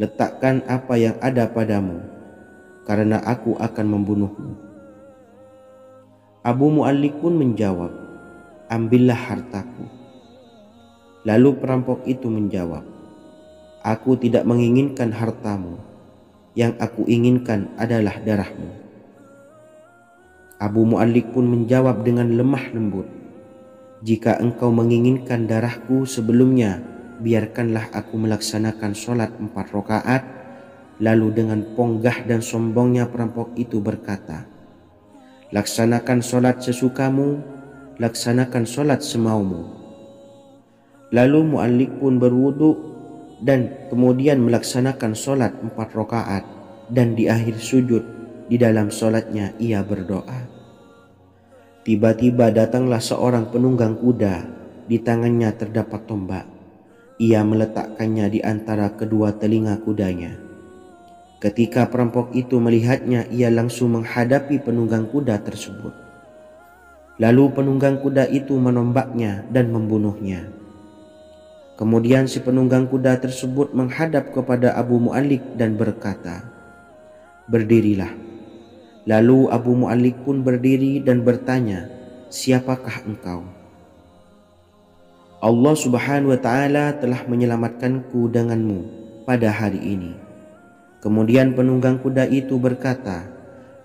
"Letakkan apa yang ada padamu, karena aku akan membunuhmu." Abu Mu'allik pun menjawab, "Ambillah hartaku." Lalu perampok itu menjawab, "Aku tidak menginginkan hartamu, yang aku inginkan adalah darahmu." Abu Mu'allik pun menjawab dengan lemah lembut, "Jika engkau menginginkan darahku sebelumnya, biarkanlah aku melaksanakan sholat 4 rakaat." Lalu dengan ponggah dan sombongnya perampok itu berkata, "Laksanakan sholat sesukamu, laksanakan sholat semaumu." Lalu Mu'allik pun berwudu dan kemudian melaksanakan sholat 4 rakaat, dan di akhir sujud di dalam sholatnya ia berdoa. Tiba-tiba datanglah seorang penunggang kuda, di tangannya terdapat tombak. Ia meletakkannya di antara kedua telinga kudanya. Ketika perampok itu melihatnya, ia langsung menghadapi penunggang kuda tersebut. Lalu penunggang kuda itu menombaknya dan membunuhnya. Kemudian si penunggang kuda tersebut menghadap kepada Abu Mu'allik dan berkata, "Berdirilah." Lalu Abu Mu'allik pun berdiri dan bertanya, "Siapakah engkau?" "Allah Subhanahu wa ta'ala telah menyelamatkanku denganmu pada hari ini." Kemudian penunggang kuda itu berkata,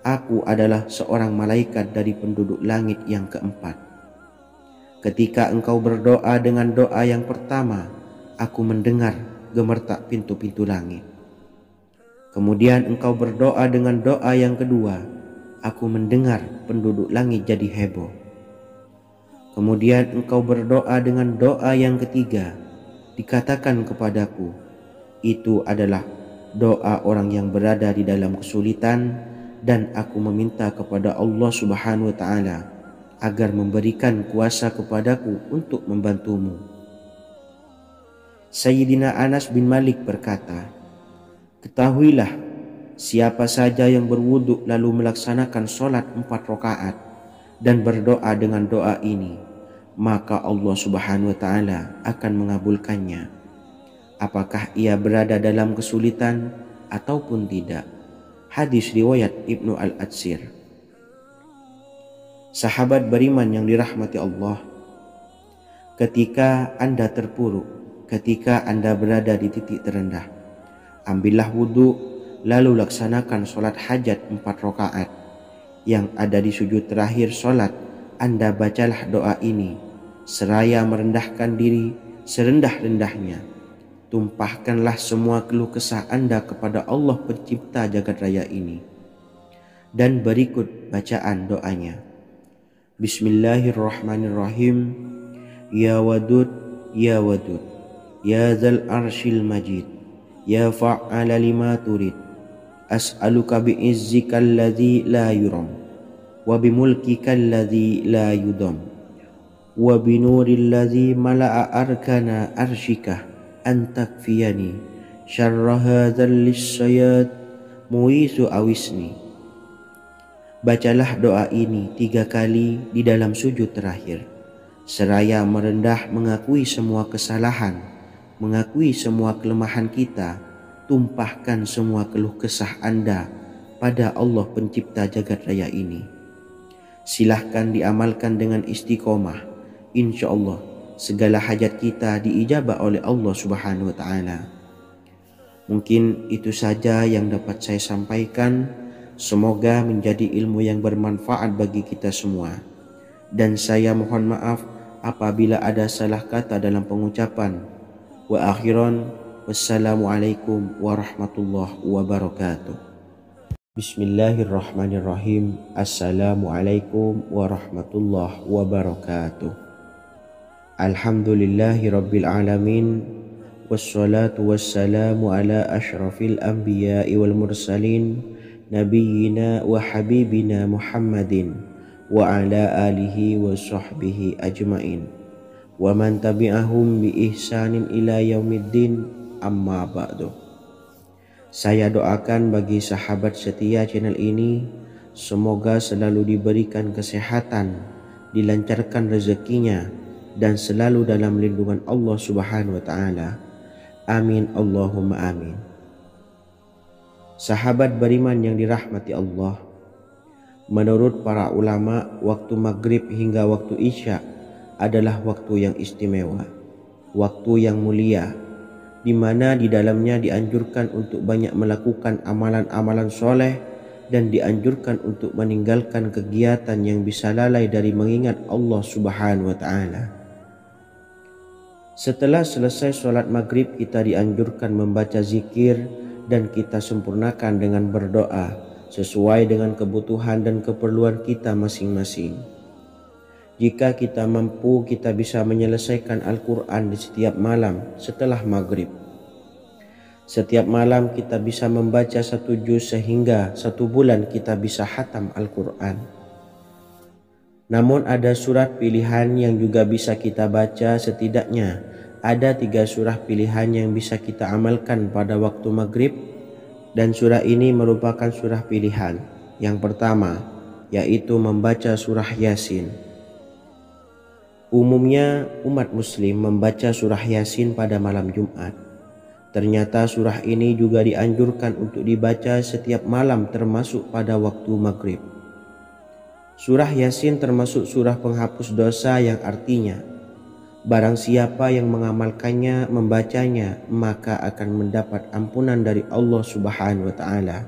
"Aku adalah seorang malaikat dari penduduk langit yang keempat. Ketika engkau berdoa dengan doa yang pertama, aku mendengar gemertak pintu-pintu langit. Kemudian engkau berdoa dengan doa yang kedua, aku mendengar penduduk langit jadi heboh. Kemudian engkau berdoa dengan doa yang ketiga, dikatakan kepadaku, itu adalah doa orang yang berada di dalam kesulitan, dan aku meminta kepada Allah Subhanahu wa ta'ala agar memberikan kuasa kepadaku untuk membantumu." Sayyidina Anas bin Malik berkata, "Ketahuilah, siapa saja yang berwudu lalu melaksanakan sholat 4 rakaat dan berdoa dengan doa ini, maka Allah Subhanahu wa ta'ala akan mengabulkannya, apakah ia berada dalam kesulitan ataupun tidak." Hadis riwayat Ibnu Al-Atsir. Sahabat beriman yang dirahmati Allah, ketika Anda terpuruk, ketika Anda berada di titik terendah, ambillah wudu, lalu laksanakan sholat hajat 4 rakaat. Yang ada di sujud terakhir sholat, Anda bacalah doa ini, seraya merendahkan diri serendah-rendahnya. Tumpahkanlah semua keluh kesah Anda kepada Allah pencipta jagat raya ini. Dan berikut bacaan doanya. Bismillahirrahmanirrahim. Ya Wadud, Ya Wadud, Ya Dzal Arsyil Majid, Ya Fa'ala lima turid, as'aluka bi'izzika alladzi la yuram, wa bimulkika alladzi la yudam, wa binuril ladzi mala'a arkana arsyika, an takfiyani syarra hadzal lisyayat muisu awisni. Bacalah doa ini 3 kali di dalam sujud terakhir, seraya merendah mengakui semua kesalahan, mengakui semua kelemahan kita. Tumpahkan semua keluh kesah Anda pada Allah pencipta jagat raya ini. Silahkan diamalkan dengan istiqomah. Insya Allah segala hajat kita diijabah oleh Allah Subhanahu wa ta'ala. Mungkin itu saja yang dapat saya sampaikan. Semoga menjadi ilmu yang bermanfaat bagi kita semua. Dan saya mohon maaf apabila ada salah kata dalam pengucapan. Wa akhiran, wassalamualaikum warahmatullahi wabarakatuh. Bismillahirrahmanirrahim. Assalamualaikum warahmatullahi wabarakatuh. Alhamdulillahi rabbil alamin, wassalatu wassalamu ala ashrafil anbiya'i wal mursalin, nabiyyina wa habibina Muhammadin wa ala alihi wa sahbihi ajmain, wa man tabi'ahum bi ihsanin ila yaumiddin, amma ba'du. Saya doakan bagi sahabat setia channel ini, semoga selalu diberikan kesehatan, dilancarkan rezekinya, dan selalu dalam lindungan Allah Subhanahu wa taala. Amin Allahumma amin. Sahabat beriman yang dirahmati Allah, menurut para ulama, waktu maghrib hingga waktu isya adalah waktu yang istimewa, waktu yang mulia, di mana di dalamnya dianjurkan untuk banyak melakukan amalan-amalan soleh dan dianjurkan untuk meninggalkan kegiatan yang bisa lalai dari mengingat Allah Subhanahu wa taala. Setelah selesai sholat maghrib, kita dianjurkan membaca zikir dan kita sempurnakan dengan berdoa sesuai dengan kebutuhan dan keperluan kita masing-masing. Jika kita mampu, kita bisa menyelesaikan Al-Quran di setiap malam setelah maghrib. Setiap malam kita bisa membaca 1 juz sehingga 1 bulan kita bisa khatam Al-Quran. Namun ada surah pilihan yang juga bisa kita baca. Setidaknya ada 3 surah pilihan yang bisa kita amalkan pada waktu maghrib, dan surah ini merupakan surah pilihan. Yang pertama yaitu membaca surah Yasin. Umumnya umat muslim membaca surah Yasin pada malam Jumat. Ternyata surah ini juga dianjurkan untuk dibaca setiap malam termasuk pada waktu maghrib. Surah Yasin termasuk surah penghapus dosa yang artinya barang siapa yang mengamalkannya, membacanya, maka akan mendapat ampunan dari Allah Subhanahu wa taala.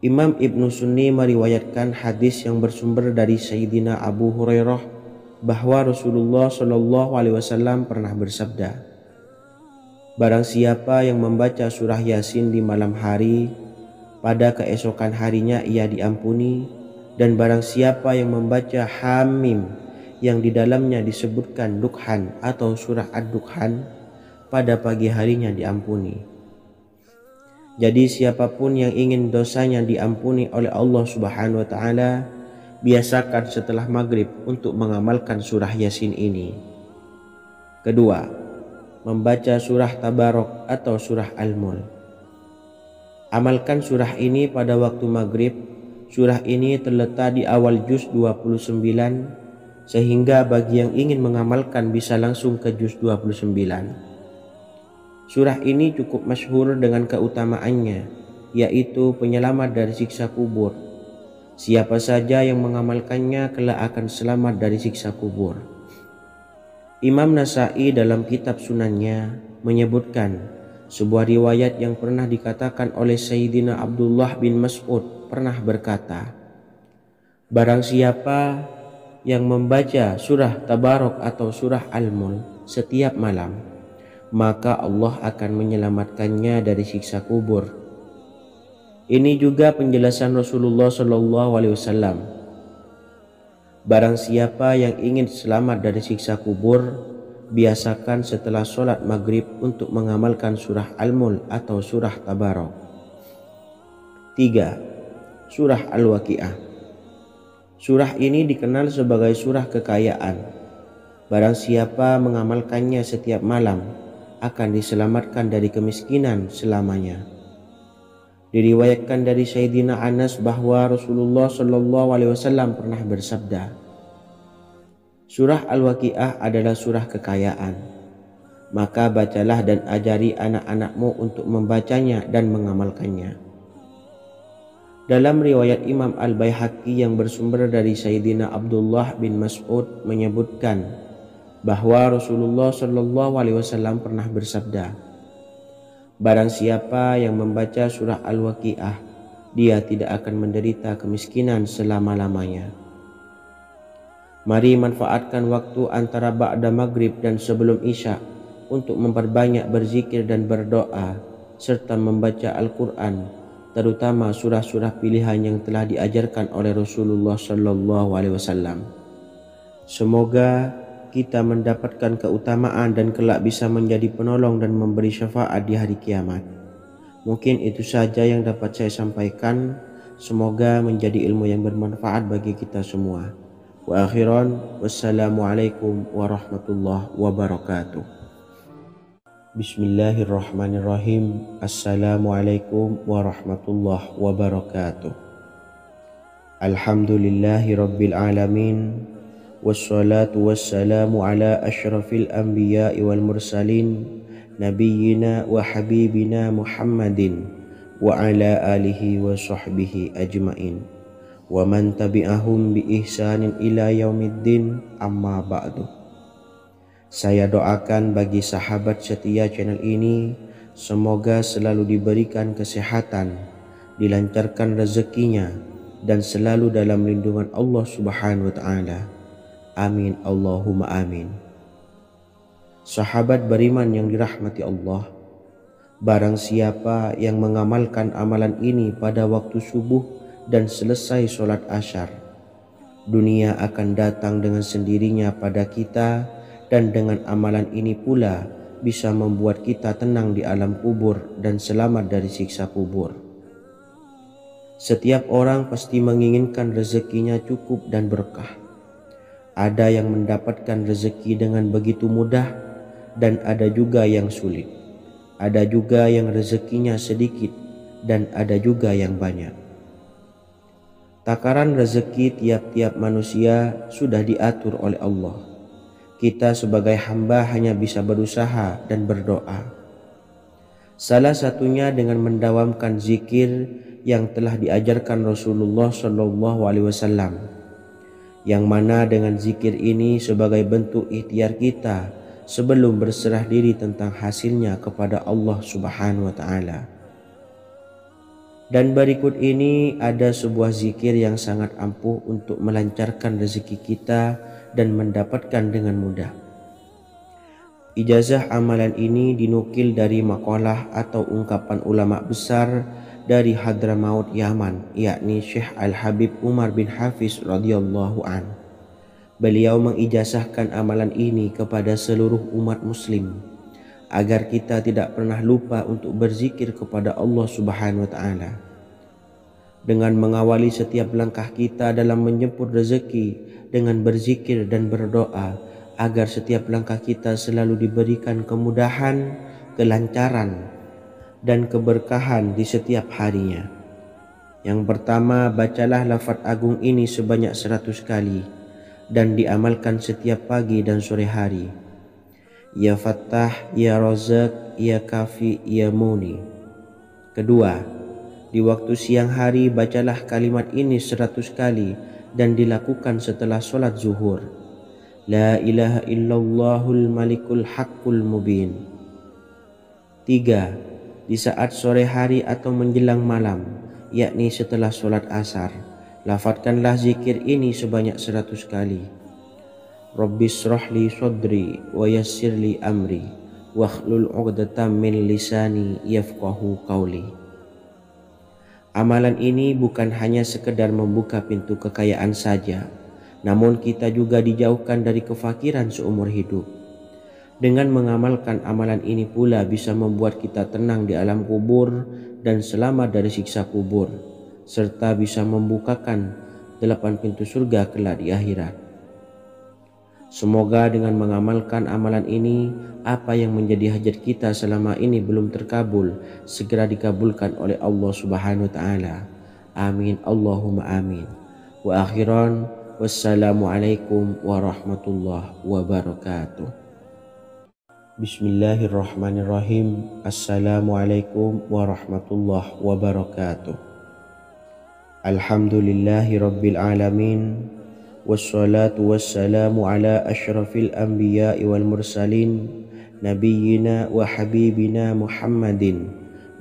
Imam Ibnu Sunni meriwayatkan hadis yang bersumber dari Sayyidina Abu Hurairah bahwa Rasulullah Shallallahu alaihi wasallam pernah bersabda, barang siapa yang membaca surah Yasin di malam hari, pada keesokan harinya ia diampuni, dan barang siapa yang membaca Hamim yang di dalamnya disebutkan Dukhan atau surah Ad-Dukhan, pada pagi harinya diampuni. Jadi siapapun yang ingin dosanya diampuni oleh Allah Subhanahu wa taala, biasakan setelah maghrib untuk mengamalkan surah Yasin ini. Kedua, membaca surah Tabarok atau surah Al-Mulk. Amalkan surah ini pada waktu maghrib. Surah ini terletak di awal juz 29, sehingga bagi yang ingin mengamalkan bisa langsung ke juz 29. Surah ini cukup masyhur dengan keutamaannya, yaitu penyelamat dari siksa kubur. Siapa saja yang mengamalkannya kelak akan selamat dari siksa kubur. Imam Nasa'i dalam kitab Sunannya menyebutkan sebuah riwayat yang pernah dikatakan oleh Sayyidina Abdullah bin Mas'ud pernah berkata, barang siapa yang membaca surah Tabarok atau surah Al-Mulk setiap malam, maka Allah akan menyelamatkannya dari siksa kubur. Ini juga penjelasan Rasulullah Shallallahu alaihi wasallam. Barang siapa yang ingin selamat dari siksa kubur, biasakan setelah sholat maghrib untuk mengamalkan surah Al-Mulk atau surah Tabarok. 3. Surah Al-Waqi'ah. Surah ini dikenal sebagai surah kekayaan. Barang siapa mengamalkannya setiap malam, akan diselamatkan dari kemiskinan selamanya. Diriwayatkan dari Sayyidina Anas bahwa Rasulullah Shallallahu alaihi wasallam pernah bersabda, surah Al-Waqi'ah adalah surah kekayaan. Maka bacalah dan ajari anak-anakmu untuk membacanya dan mengamalkannya. Dalam riwayat Imam Al-Baihaqi yang bersumber dari Sayyidina Abdullah bin Mas'ud menyebutkan bahwa Rasulullah Shallallahu alaihi wasallam pernah bersabda, barang siapa yang membaca surah Al-Waqi'ah, dia tidak akan menderita kemiskinan selama-lamanya. Mari manfaatkan waktu antara ba'da maghrib dan sebelum isya untuk memperbanyak berzikir dan berdoa serta membaca Al-Quran, terutama surah-surah pilihan yang telah diajarkan oleh Rasulullah Shallallahu alaihi wasallam. Semoga kita mendapatkan keutamaan dan kelak bisa menjadi penolong dan memberi syafaat di hari kiamat. Mungkin itu saja yang dapat saya sampaikan. Semoga menjadi ilmu yang bermanfaat bagi kita semua. Wa akhiran, wassalamualaikum warahmatullahi wabarakatuh. Bismillahirrahmanirrahim. Assalamualaikum warahmatullahi wabarakatuh. Alhamdulillahi rabbil alamin. wassalatu wassalamu ala asyrafil anbiya'i wal mursalin nabiyyina wa habibina Muhammadin wa ala alihi wa sahbihi ajmain wa man tabi'ahum bi ihsanin ila yaumiddin, amma ba'du. Saya doakan bagi sahabat setia channel ini, semoga selalu diberikan kesehatan, dilancarkan rezekinya, dan selalu dalam lindungan Allah Subhanahu wa Ta'ala. Amin Allahumma amin. Sahabat beriman yang dirahmati Allah, barang siapa yang mengamalkan amalan ini pada waktu subuh dan selesai sholat asyar, dunia akan datang dengan sendirinya pada kita, dan dengan amalan ini pula bisa membuat kita tenang di alam kubur dan selamat dari siksa kubur. Setiap orang pasti menginginkan rezekinya cukup dan berkah. Ada yang mendapatkan rezeki dengan begitu mudah, dan ada juga yang sulit. Ada juga yang rezekinya sedikit, dan ada juga yang banyak. Takaran rezeki tiap-tiap manusia sudah diatur oleh Allah. Kita sebagai hamba hanya bisa berusaha dan berdoa. Salah satunya dengan mendawamkan zikir yang telah diajarkan Rasulullah SAW, yang mana dengan zikir ini sebagai bentuk ikhtiar kita sebelum berserah diri tentang hasilnya kepada Allah Subhanahu wa Ta'ala. Dan berikut ini ada sebuah zikir yang sangat ampuh untuk melancarkan rezeki kita dan mendapatkan dengan mudah. Ijazah amalan ini dinukil dari makalah atau ungkapan ulama besar dari Hadramaut Yaman, yakni Syekh Al-Habib Umar bin Hafiz radhiyallahu an. Beliau mengijazahkan amalan ini kepada seluruh umat muslim agar kita tidak pernah lupa untuk berzikir kepada Allah Subhanahu wa Ta'ala. Dengan mengawali setiap langkah kita dalam menjemput rezeki dengan berzikir dan berdoa agar setiap langkah kita selalu diberikan kemudahan, kelancaran, dan keberkahan di setiap harinya. Yang pertama, bacalah lafaz agung ini sebanyak 100 kali dan diamalkan setiap pagi dan sore hari. Ya Fattah, Ya Razak, Ya Kafi, Ya Muni. Kedua, di waktu siang hari bacalah kalimat ini 100 kali dan dilakukan setelah sholat zuhur. La ilaha illallahul malikul haqqul mubin. Tiga, di saat sore hari atau menjelang malam, yakni setelah sholat asar, lafadzkanlah zikir ini sebanyak 100 kali. Rabbishrahli sodri wa yassirli amri wakhlul 'uqdatam min lisani yafqahu qawli. Amalan ini bukan hanya sekedar membuka pintu kekayaan saja, namun kita juga dijauhkan dari kefakiran seumur hidup. Dengan mengamalkan amalan ini pula bisa membuat kita tenang di alam kubur dan selamat dari siksa kubur, serta bisa membukakan 8 pintu surga kelak di akhirat. Semoga dengan mengamalkan amalan ini, apa yang menjadi hajat kita selama ini belum terkabul, segera dikabulkan oleh Allah Subhanahu wa Ta'ala. Amin Allahumma amin. Wa akhiran, wassalamualaikum warahmatullahi wabarakatuh. Bismillahirrahmanirrahim. Assalamualaikum warahmatullahi wabarakatuh. Alhamdulillahi rabbil alamin. Wassalatu wassalamu ala asyrafil anbiya'i wal mursalin nabiyyina wa habibina Muhammadin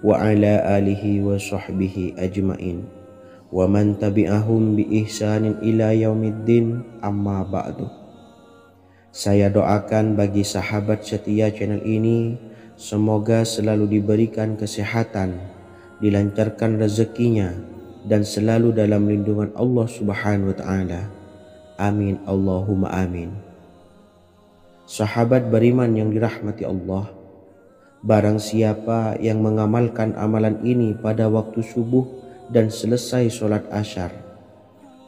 wa ala alihi wa sahbihi ajmain wa man tabi'ahum bi ihsanin ila yaumiddin, amma ba'du. Saya doakan bagi sahabat setia channel ini, semoga selalu diberikan kesehatan, dilancarkan rezekinya, dan selalu dalam lindungan Allah Subhanahu wa Ta'ala. Amin Allahumma amin. Sahabat beriman yang dirahmati Allah, barang siapa yang mengamalkan amalan ini pada waktu subuh dan selesai sholat asyar,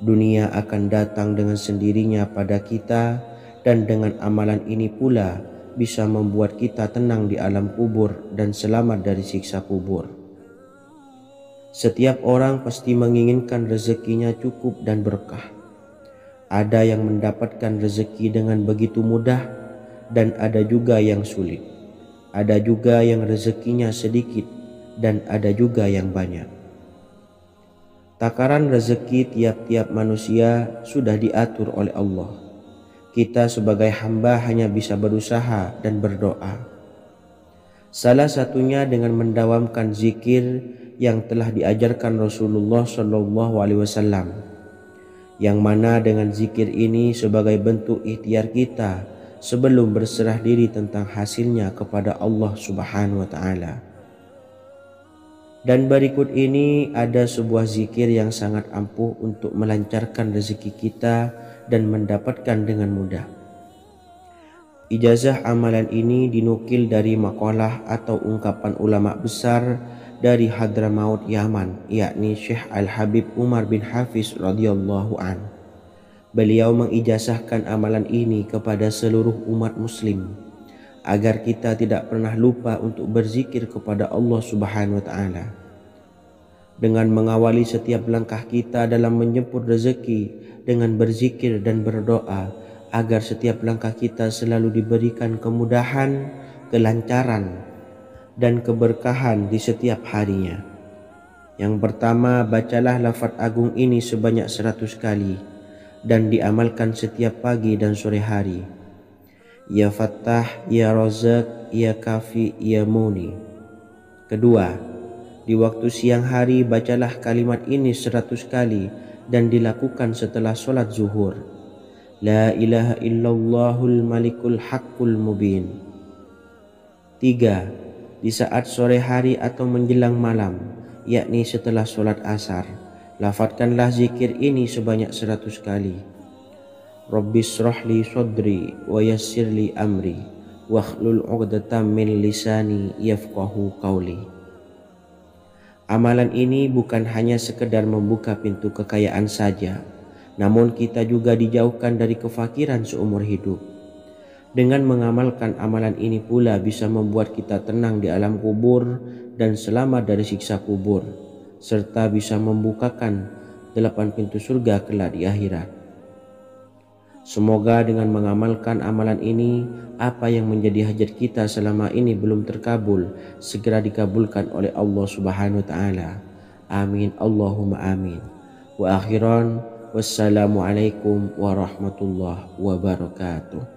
dunia akan datang dengan sendirinya pada kita, dan dengan amalan ini pula bisa membuat kita tenang di alam kubur dan selamat dari siksa kubur. Setiap orang pasti menginginkan rezekinya cukup dan berkah. Ada yang mendapatkan rezeki dengan begitu mudah dan ada juga yang sulit. Ada juga yang rezekinya sedikit dan ada juga yang banyak. Takaran rezeki tiap-tiap manusia sudah diatur oleh Allah. Kita sebagai hamba hanya bisa berusaha dan berdoa. Salah satunya dengan mendawamkan zikir yang telah diajarkan Rasulullah SAW, yang mana dengan zikir ini sebagai bentuk ikhtiar kita sebelum berserah diri tentang hasilnya kepada Allah Subhanahu wa taala. Dan berikut ini ada sebuah zikir yang sangat ampuh untuk melancarkan rezeki kita dan mendapatkan dengan mudah. Ijazah amalan ini dinukil dari makalah atau ungkapan ulama besar dari Hadramaut Yaman, yakni Syekh Al-Habib Umar bin Hafiz radhiyallahu an. Beliau mengijazahkan amalan ini kepada seluruh umat muslim agar kita tidak pernah lupa untuk berzikir kepada Allah Subhanahu wa taala. Dengan mengawali setiap langkah kita dalam menjemput rezeki dengan berzikir dan berdoa agar setiap langkah kita selalu diberikan kemudahan, kelancaran, dan keberkahan di setiap harinya. Yang pertama, bacalah lafaz agung ini sebanyak 100 kali dan diamalkan setiap pagi dan sore hari. Ya Fattah, Ya Razak, Ya Kafi, Ya Muni. Kedua, di waktu siang hari bacalah kalimat ini 100 kali dan dilakukan setelah sholat zuhur. La ilaha illallahul malikul haqqul mubin. 3. Di saat sore hari atau menjelang malam, yakni setelah sholat asar, lafadzkanlah zikir ini sebanyak 100 kali. Rabbishrahli sodri wa yassirli amri wakhlul 'uqdatam min lisani yafqahu qawli. Amalan ini bukan hanya sekedar membuka pintu kekayaan saja, namun kita juga dijauhkan dari kefakiran seumur hidup. Dengan mengamalkan amalan ini pula bisa membuat kita tenang di alam kubur dan selamat dari siksa kubur, serta bisa membukakan 8 pintu surga kelak di akhirat. Semoga dengan mengamalkan amalan ini, apa yang menjadi hajat kita selama ini belum terkabul, segera dikabulkan oleh Allah Subhanahu wa taala. Amin Allahumma amin. Wa akhiran, wassalamualaikum warahmatullahi wabarakatuh.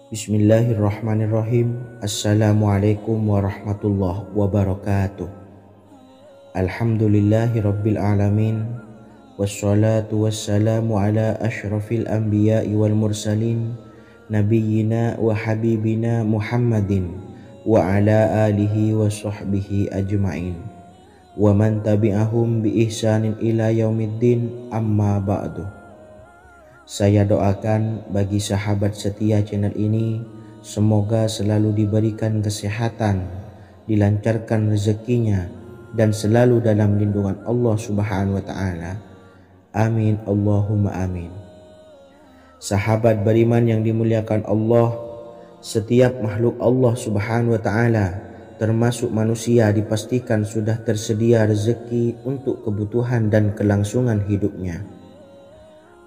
Bismillahirrahmanirrahim. Assalamualaikum warahmatullahi wabarakatuh. Alhamdulillahi rabbil alamin. Wassalatu wassalamu ala ashrafil anbiya'i wal mursalin nabiyyina wa habibina Muhammadin wa ala alihi wa sahbihi ajma'in wa man tabi'ahum bi ihsanin ila yaumiddin, amma ba'du. Saya doakan bagi sahabat setia channel ini, semoga selalu diberikan kesehatan, dilancarkan rezekinya, dan selalu dalam lindungan Allah Subhanahu wa ta'ala. Amin Allahumma amin. Sahabat beriman yang dimuliakan Allah, setiap makhluk Allah Subhanahu wa ta'ala termasuk manusia dipastikan sudah tersedia rezeki untuk kebutuhan dan kelangsungan hidupnya.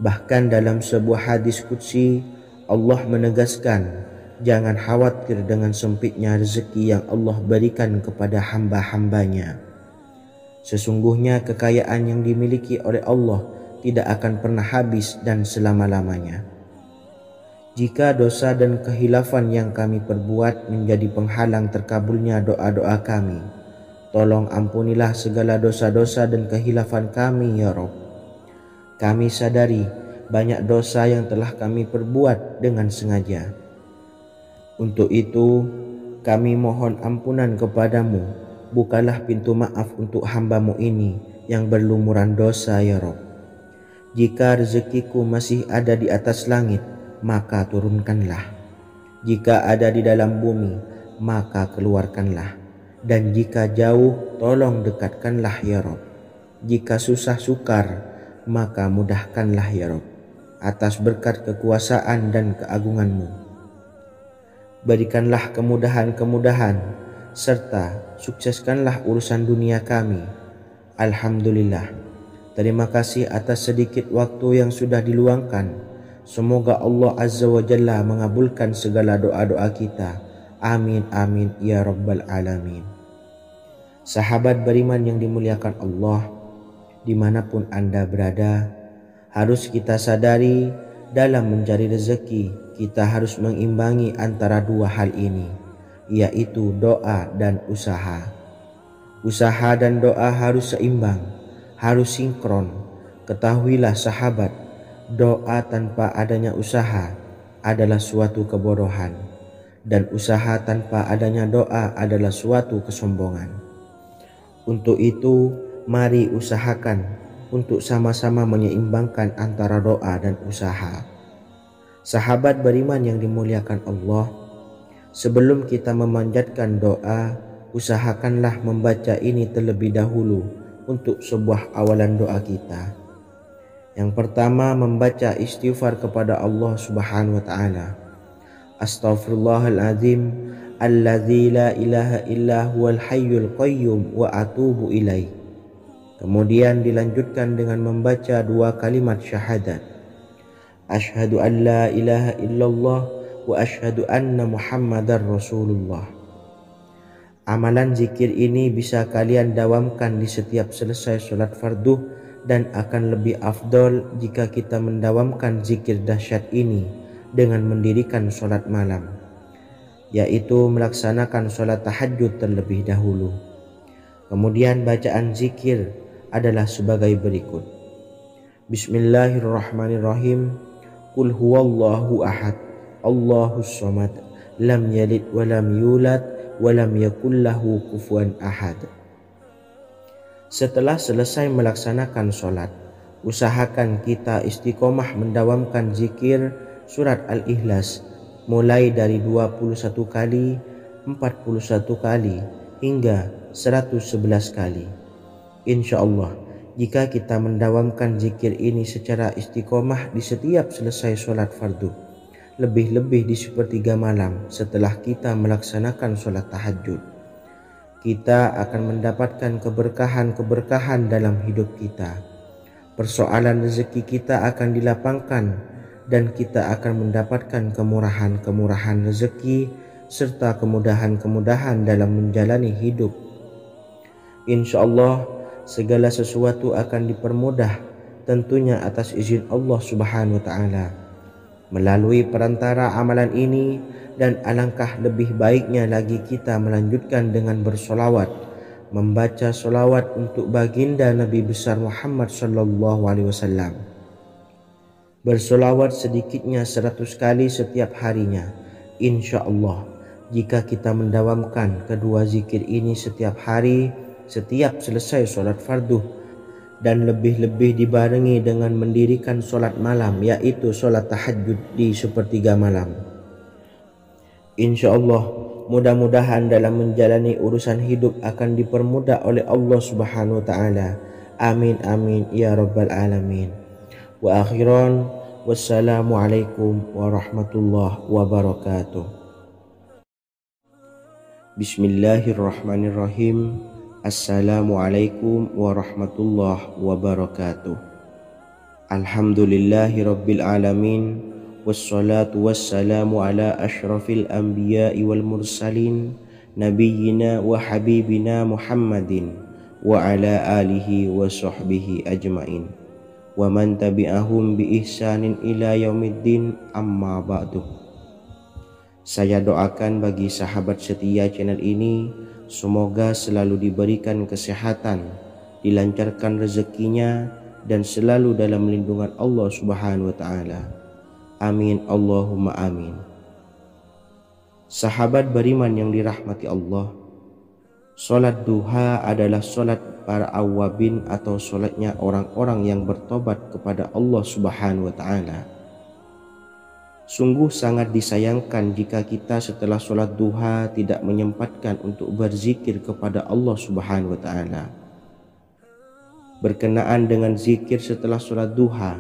Bahkan dalam sebuah hadis qudsi, Allah menegaskan, jangan khawatir dengan sempitnya rezeki yang Allah berikan kepada hamba-hambanya. Sesungguhnya kekayaan yang dimiliki oleh Allah tidak akan pernah habis dan selama-lamanya. Jika dosa dan kehilafan yang kami perbuat menjadi penghalang terkabulnya doa-doa kami, tolong ampunilah segala dosa-dosa dan kehilafan kami ya Rabb. Kami sadari banyak dosa yang telah kami perbuat dengan sengaja. Untuk itu kami mohon ampunan kepadamu. Bukalah pintu maaf untuk hamba-Mu ini yang berlumuran dosa ya Rabb. Jika rezekiku masih ada di atas langit, maka turunkanlah. Jika ada di dalam bumi, maka keluarkanlah. Dan jika jauh, tolong dekatkanlah ya Rabb. Jika susah sukar, maka mudahkanlah ya Rabb, atas berkat kekuasaan dan keagungan-Mu. Berikanlah kemudahan-kemudahan serta sukseskanlah urusan dunia kami. Alhamdulillah, Terima kasih atas sedikit waktu yang sudah diluangkan. Semoga Allah Azza wa Jalla mengabulkan segala doa-doa kita. Amin amin ya rabbal alamin. Sahabat beriman yang dimuliakan Allah, dimanapun Anda berada, harus kita sadari dalam mencari rezeki kita harus mengimbangi antara dua hal ini, yaitu doa dan usaha. Usaha dan doa harus seimbang, harus sinkron. Ketahuilah sahabat, doa tanpa adanya usaha adalah suatu kebodohan, dan usaha tanpa adanya doa adalah suatu kesombongan. Untuk itu, mari usahakan untuk sama-sama menyeimbangkan antara doa dan usaha. Sahabat beriman yang dimuliakan Allah, sebelum kita memanjatkan doa, usahakanlah membaca ini terlebih dahulu untuk sebuah awalan doa kita. Yang pertama, membaca istighfar kepada Allah Subhanahu wa taala. Astaghfirullahaladzim alladzi la ilaha illa huwal hayyul qayyum wa atubu ilaih. Kemudian dilanjutkan dengan membaca dua kalimat syahadat. Asyhadu an la ilaha illallah wa asyhadu anna Muhammadar Rasulullah. Amalan zikir ini bisa kalian dawamkan di setiap selesai sholat fardu, dan akan lebih afdol jika kita mendawamkan zikir dahsyat ini dengan mendirikan sholat malam, yaitu melaksanakan sholat tahajud terlebih dahulu. Kemudian bacaan zikir adalah sebagai berikut. Bismillahirrahmanirrahim. Qul huwallahu ahad, Allahus samad, lam yalid wa lam yulad wa lam yakul lahu kufuwan ahad. Setelah selesai melaksanakan sholat, usahakan kita istiqomah mendawamkan zikir surat Al-Ikhlas mulai dari 21 kali, 41 kali, hingga 111 kali. Insya Allah, jika kita mendawamkan zikir ini secara istiqomah di setiap selesai sholat fardu, lebih-lebih di sepertiga malam setelah kita melaksanakan sholat tahajud, kita akan mendapatkan keberkahan-keberkahan dalam hidup kita. Persoalan rezeki kita akan dilapangkan, dan kita akan mendapatkan kemurahan-kemurahan rezeki serta kemudahan-kemudahan dalam menjalani hidup. Insya Allah, segala sesuatu akan dipermudah, tentunya atas izin Allah Subhanahu wa taala melalui perantara amalan ini. Dan alangkah lebih baiknya lagi kita melanjutkan dengan bersolawat, membaca solawat untuk baginda Nabi besar Muhammad sallallahu alaihi wasallam. Bersolawat sedikitnya 100 kali setiap harinya. Insya Allah, jika kita mendawamkan kedua zikir ini setiap hari, setiap selesai sholat fardu, dan lebih-lebih dibarengi dengan mendirikan sholat malam, yaitu sholat tahajud di sepertiga malam, insya Allah mudah-mudahan dalam menjalani urusan hidup akan dipermudah oleh Allah Subhanahu wa taala. Amin amin ya rabbal alamin. Wa akhiran, wassalamualaikum warahmatullahi wabarakatuh. Bismillahirrahmanirrahim. Assalamualaikum warahmatullahi wabarakatuh. Alhamdulillahi rabbil alamin, wassalatu wassalamu ala ashrafil anbiya'i wal mursalin, nabiyyina wa habibina Muhammadin wa ala alihi wa sahbihi ajmain, wa man tabi'ahum bi ihsanin ila yaumiddin, amma ba'du. Saya doakan bagi sahabat setia channel ini, semoga selalu diberikan kesehatan, dilancarkan rezekinya, dan selalu dalam lindungan Allah Subhanahu wa taala. Amin Allahumma amin. Sahabat beriman yang dirahmati Allah, sholat duha adalah sholat para awabin atau sholatnya orang-orang yang bertobat kepada Allah Subhanahu wa ta'ala. Sungguh sangat disayangkan jika kita setelah sholat duha tidak menyempatkan untuk berzikir kepada Allah Subhanahu wa ta'ala. Berkenaan dengan zikir setelah sholat duha,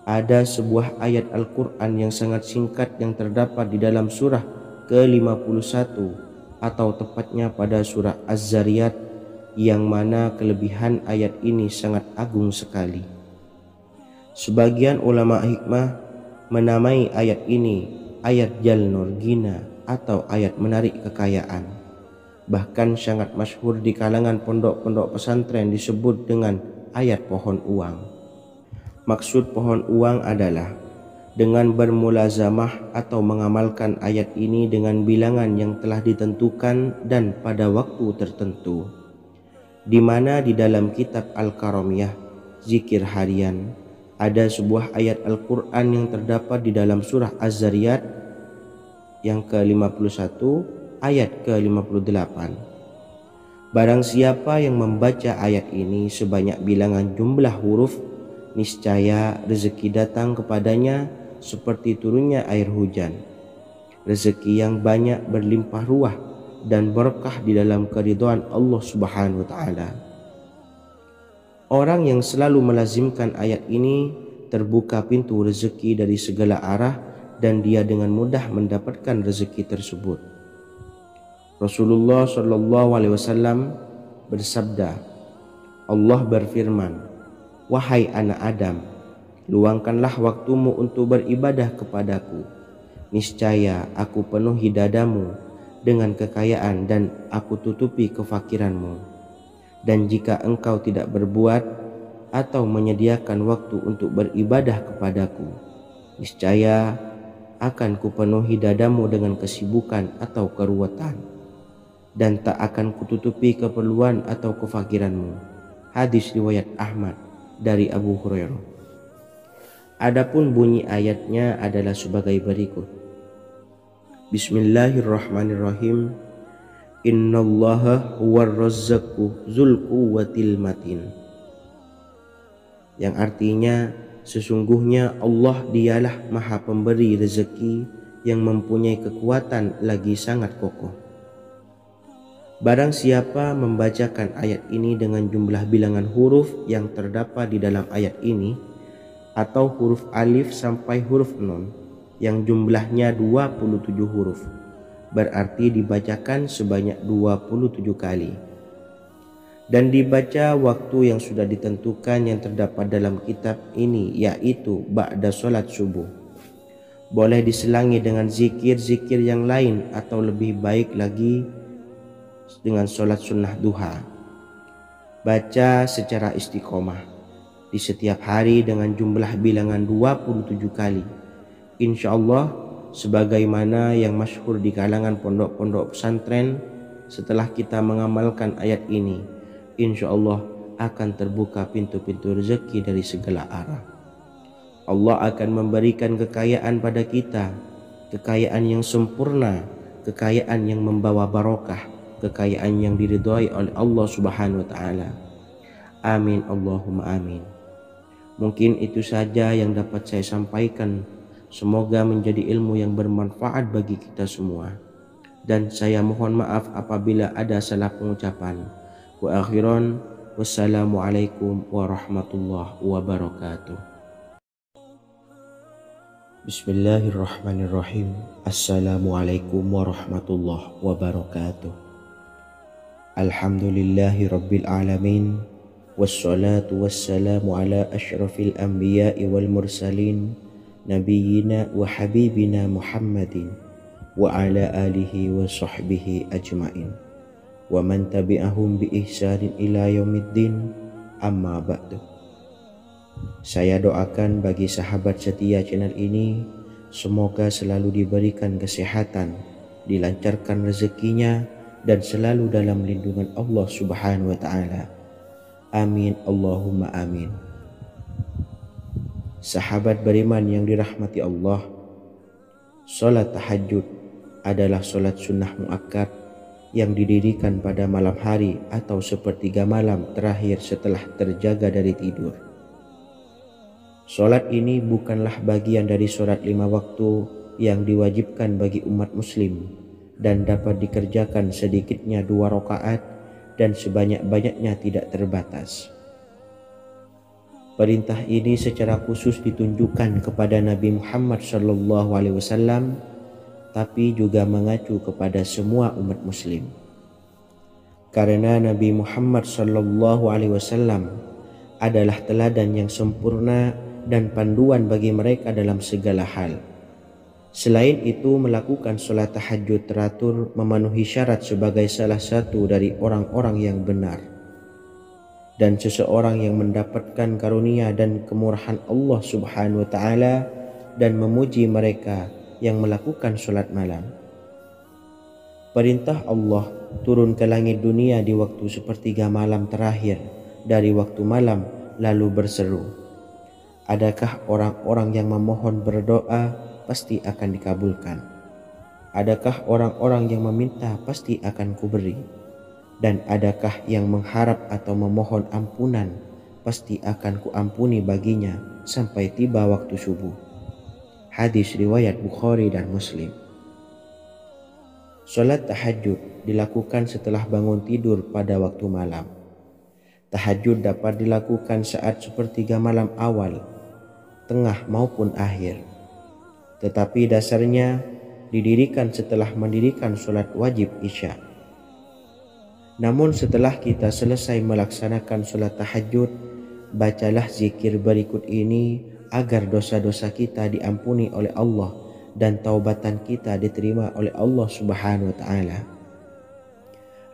ada sebuah ayat Al-Quran yang sangat singkat yang terdapat di dalam surah ke-51 atau tepatnya pada surah Az-Zariyat, yang mana kelebihan ayat ini sangat agung sekali. Sebagian ulama hikmah menamai ayat ini ayat jalnur gina atau ayat menarik kekayaan. Bahkan sangat masyhur di kalangan pondok-pondok pesantren disebut dengan ayat pohon uang. Maksud pohon uang adalah dengan bermulazamah atau mengamalkan ayat ini dengan bilangan yang telah ditentukan dan pada waktu tertentu, di mana di dalam kitab Al-Karamiyah zikir harian ada sebuah ayat Al-Quran yang terdapat di dalam surah Az-Zariyat yang ke-51 ayat ke-58. Barang siapa yang membaca ayat ini sebanyak bilangan jumlah huruf, niscaya rezeki datang kepadanya seperti turunnya air hujan. Rezeki yang banyak berlimpah ruah dan berkah di dalam keridhaan Allah Subhanahu wa taala. Orang yang selalu melazimkan ayat ini terbuka pintu rezeki dari segala arah dan dia dengan mudah mendapatkan rezeki tersebut. Rasulullah Shallallahu Alaihi Wasallam bersabda, Allah berfirman, wahai anak Adam, luangkanlah waktumu untuk beribadah kepadaku. Niscaya aku penuhi dadamu dengan kekayaan dan aku tutupi kefakiranmu. Dan jika engkau tidak berbuat atau menyediakan waktu untuk beribadah kepadaku, niscaya akan kupenuhi dadamu dengan kesibukan atau keruwetan, dan tak akan kututupi keperluan atau kefakiranmu. Hadis riwayat Ahmad dari Abu Hurairah. Adapun bunyi ayatnya adalah sebagai berikut. Bismillahirrahmanirrahim. Innallaha huwar razzaqu dzul quwwatil matin. Yang artinya sesungguhnya Allah dialah Maha Pemberi rezeki yang mempunyai kekuatan lagi sangat kokoh. Barang siapa membacakan ayat ini dengan jumlah bilangan huruf yang terdapat di dalam ayat ini atau huruf alif sampai huruf nun yang jumlahnya 27 huruf, berarti dibacakan sebanyak 27 kali dan dibaca waktu yang sudah ditentukan yang terdapat dalam kitab ini, yaitu ba'da sholat subuh. Boleh diselangi dengan zikir-zikir yang lain atau lebih baik lagi dengan sholat sunnah duha. Baca secara istiqomah di setiap hari dengan jumlah bilangan 27 kali. Insya Allah sebagaimana yang masyhur di kalangan pondok-pondok pesantren, setelah kita mengamalkan ayat ini, insya Allah akan terbuka pintu-pintu rezeki dari segala arah. Allah akan memberikan kekayaan pada kita, kekayaan yang sempurna, kekayaan yang membawa barokah, kekayaan yang diridhai oleh Allah Subhanahu wa taala. Amin Allahumma amin. Mungkin itu saja yang dapat saya sampaikan. Semoga menjadi ilmu yang bermanfaat bagi kita semua. Dan saya mohon maaf apabila ada salah pengucapan. Wa akhiran, wassalamualaikum warahmatullahi wabarakatuh. Bismillahirrahmanirrahim. Assalamualaikum warahmatullahi wabarakatuh. Alhamdulillahi rabbil alamin. Wassalatu wassalamu ala asyrafil anbiya'i wal mursalin, Nabiyyina wa habibina Muhammadin wa ala alihi wa sahbihi ajmain wa man tabi'ahum bi ihsanin ila yaumiddin, amma ba'du. Saya doakan bagi sahabat setia channel ini, semoga selalu diberikan kesehatan, dilancarkan rezekinya, dan selalu dalam lindungan Allah Subhanahu wa ta'ala. Amin Allahumma amin. Sahabat beriman yang dirahmati Allah, salat tahajud adalah salat sunnah muakkad yang didirikan pada malam hari atau sepertiga malam terakhir setelah terjaga dari tidur. Salat ini bukanlah bagian dari salat 5 waktu yang diwajibkan bagi umat muslim dan dapat dikerjakan sedikitnya 2 rakaat dan sebanyak-banyaknya tidak terbatas. Perintah ini secara khusus ditunjukkan kepada Nabi Muhammad SAW, tapi juga mengacu kepada semua umat muslim. karena Nabi Muhammad SAW adalah teladan yang sempurna dan panduan bagi mereka dalam segala hal. Selain itu, melakukan sholat tahajud teratur memenuhi syarat sebagai salah satu dari orang-orang yang benar. Dan seseorang yang mendapatkan karunia dan kemurahan Allah Subhanahu wa Ta'ala dan memuji mereka yang melakukan sholat malam. Perintah Allah turun ke langit dunia di waktu sepertiga malam terakhir dari waktu malam, lalu berseru, adakah orang-orang yang memohon berdoa pasti akan dikabulkan? Adakah orang-orang yang meminta pasti akan kuberi? Dan adakah yang mengharap atau memohon ampunan pasti akan kuampuni baginya sampai tiba waktu subuh. Hadis riwayat Bukhari dan Muslim. Salat tahajud dilakukan setelah bangun tidur pada waktu malam. Tahajud dapat dilakukan saat sepertiga malam awal, tengah maupun akhir. Tetapi dasarnya didirikan setelah mendirikan salat wajib Isya. Namun setelah kita selesai melaksanakan salat tahajud, bacalah zikir berikut ini agar dosa-dosa kita diampuni oleh Allah dan taubatan kita diterima oleh Allah Subhanahu wa Ta'ala.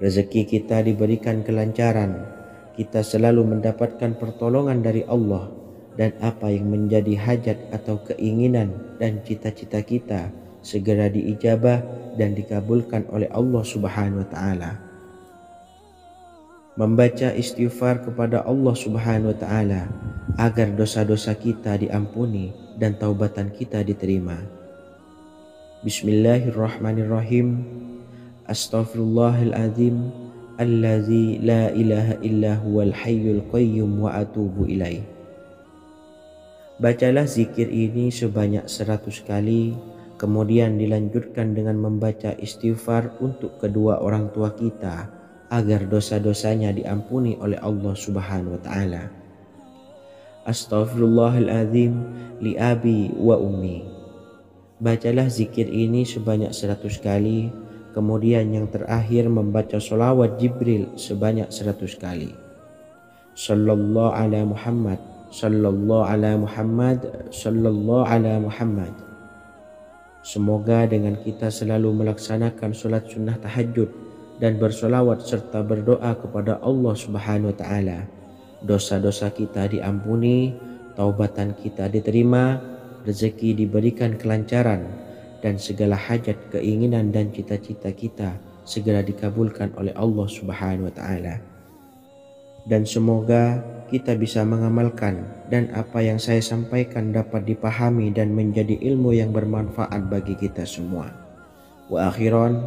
Rezeki kita diberikan kelancaran, kita selalu mendapatkan pertolongan dari Allah, dan apa yang menjadi hajat atau keinginan dan cita-cita kita segera diijabah dan dikabulkan oleh Allah Subhanahu wa Ta'ala. Membaca istighfar kepada Allah Subhanahu wa Ta'ala agar dosa-dosa kita diampuni dan taubatan kita diterima. Bismillahirrahmanirrahim. Astaghfirullahaladzim allazi la ilaha illa huwal hayyul qayyum wa atubu ilaih. Bacalah zikir ini sebanyak 100 kali, kemudian dilanjutkan dengan membaca istighfar untuk kedua orang tua kita agar dosa-dosanya diampuni oleh Allah Subhanahu wa Ta'ala. Astaghfirullahaladzim li abi wa ummi. Bacalah zikir ini sebanyak 100 kali, kemudian yang terakhir membaca sholawat Jibril sebanyak 100 kali. Sallallahu ala Muhammad, sallallahu ala Muhammad, sallallahu ala Muhammad. Semoga dengan kita selalu melaksanakan sholat sunnah tahajud dan bersolawat serta berdoa kepada Allah Subhanahu wa Ta'ala, dosa-dosa kita diampuni, taubatan kita diterima, rezeki diberikan kelancaran, dan segala hajat, keinginan dan cita-cita kita segera dikabulkan oleh Allah Subhanahu wa Ta'ala. Dan semoga kita bisa mengamalkan dan apa yang saya sampaikan dapat dipahami dan menjadi ilmu yang bermanfaat bagi kita semua. Wa akhiran,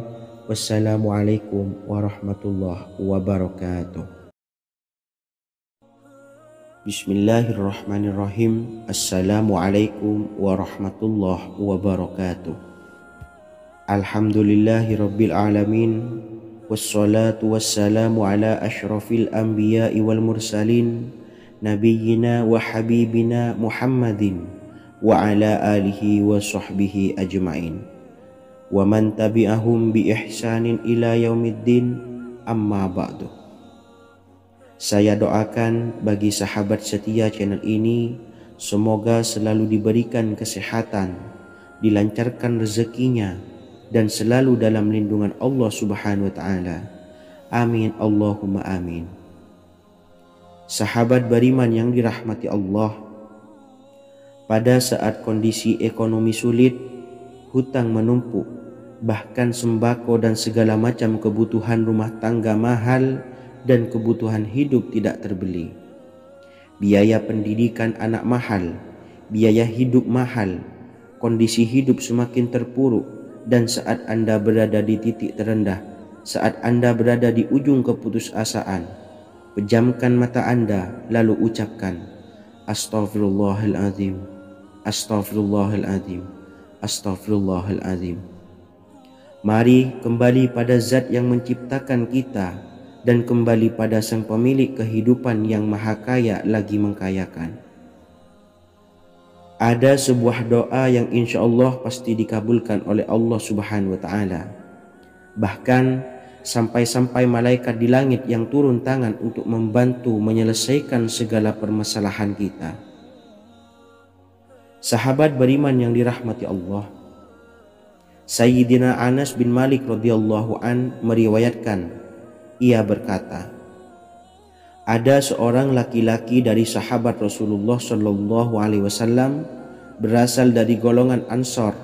wassalamualaikum warahmatullahi wabarakatuh. Bismillahirrahmanirrahim. Assalamualaikum warahmatullahi wabarakatuh. Alhamdulillahi rabbil alamin. Wassalatu wassalamu ala ashrafil anbiya'i wal mursalin, nabiyyina wa habibina Muhammadin wa ala alihi wa sahbihi ajma'in. Wa man tabi'ahum bi ihsanin ila yaumiddin, amma ba'du. Saya doakan bagi sahabat setia channel ini, semoga selalu diberikan kesehatan, dilancarkan rezekinya, dan selalu dalam lindungan Allah Subhanahu wa Ta'ala. Amin Allahumma amin. Sahabat beriman yang dirahmati Allah, pada saat kondisi ekonomi sulit, hutang menumpuk, bahkan sembako dan segala macam kebutuhan rumah tangga mahal dan kebutuhan hidup tidak terbeli. Biaya pendidikan anak mahal, biaya hidup mahal, kondisi hidup semakin terpuruk, dan saat Anda berada di titik terendah, saat Anda berada di ujung keputusasaan, pejamkan mata Anda lalu ucapkan, Astaghfirullahaladzim, Astaghfirullahaladzim, Astaghfirullahaladzim. Mari kembali pada Zat yang menciptakan kita dan kembali pada Sang Pemilik kehidupan yang maha kaya lagi mengkayakan. Ada sebuah doa yang insya Allah pasti dikabulkan oleh Allah Subhanahu wa Ta'ala. Bahkan sampai-sampai malaikat di langit yang turun tangan untuk membantu menyelesaikan segala permasalahan kita. Sahabat beriman yang dirahmati Allah, Sayyidina Anas bin Malik radhiyallahu an meriwayatkan, ia berkata, ada seorang laki-laki dari sahabat Rasulullah Shallallahu Alaihi Wasallam berasal dari golongan Ansor,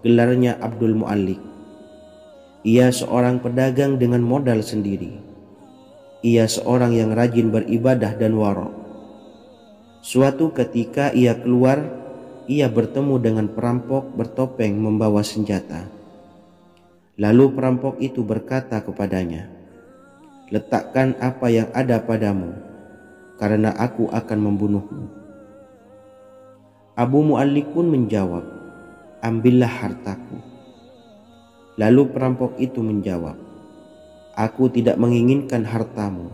gelarnya Abdul Mu'allik. Ia seorang pedagang dengan modal sendiri. Ia seorang yang rajin beribadah dan wara'. Suatu ketika ia keluar, ia bertemu dengan perampok bertopeng membawa senjata. Lalu perampok itu berkata kepadanya, letakkan apa yang ada padamu, karena aku akan membunuhmu. Abu Mu'allik pun menjawab, ambillah hartaku. Lalu perampok itu menjawab, aku tidak menginginkan hartamu,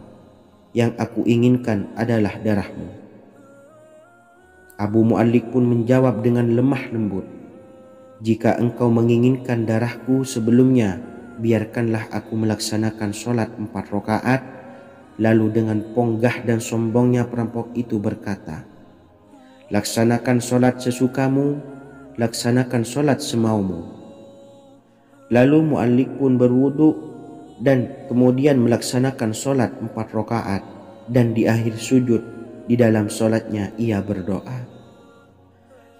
yang aku inginkan adalah darahmu. Abu Mu'allik pun menjawab dengan lemah lembut, jika engkau menginginkan darahku sebelumnya, biarkanlah aku melaksanakan sholat 4 rakaat. Lalu dengan ponggah dan sombongnya perampok itu berkata, laksanakan sholat sesukamu, laksanakan sholat semaumu. Lalu Mu'allik pun berwudu dan kemudian melaksanakan sholat 4 rakaat, dan di akhir sujud di dalam sholatnya ia berdoa.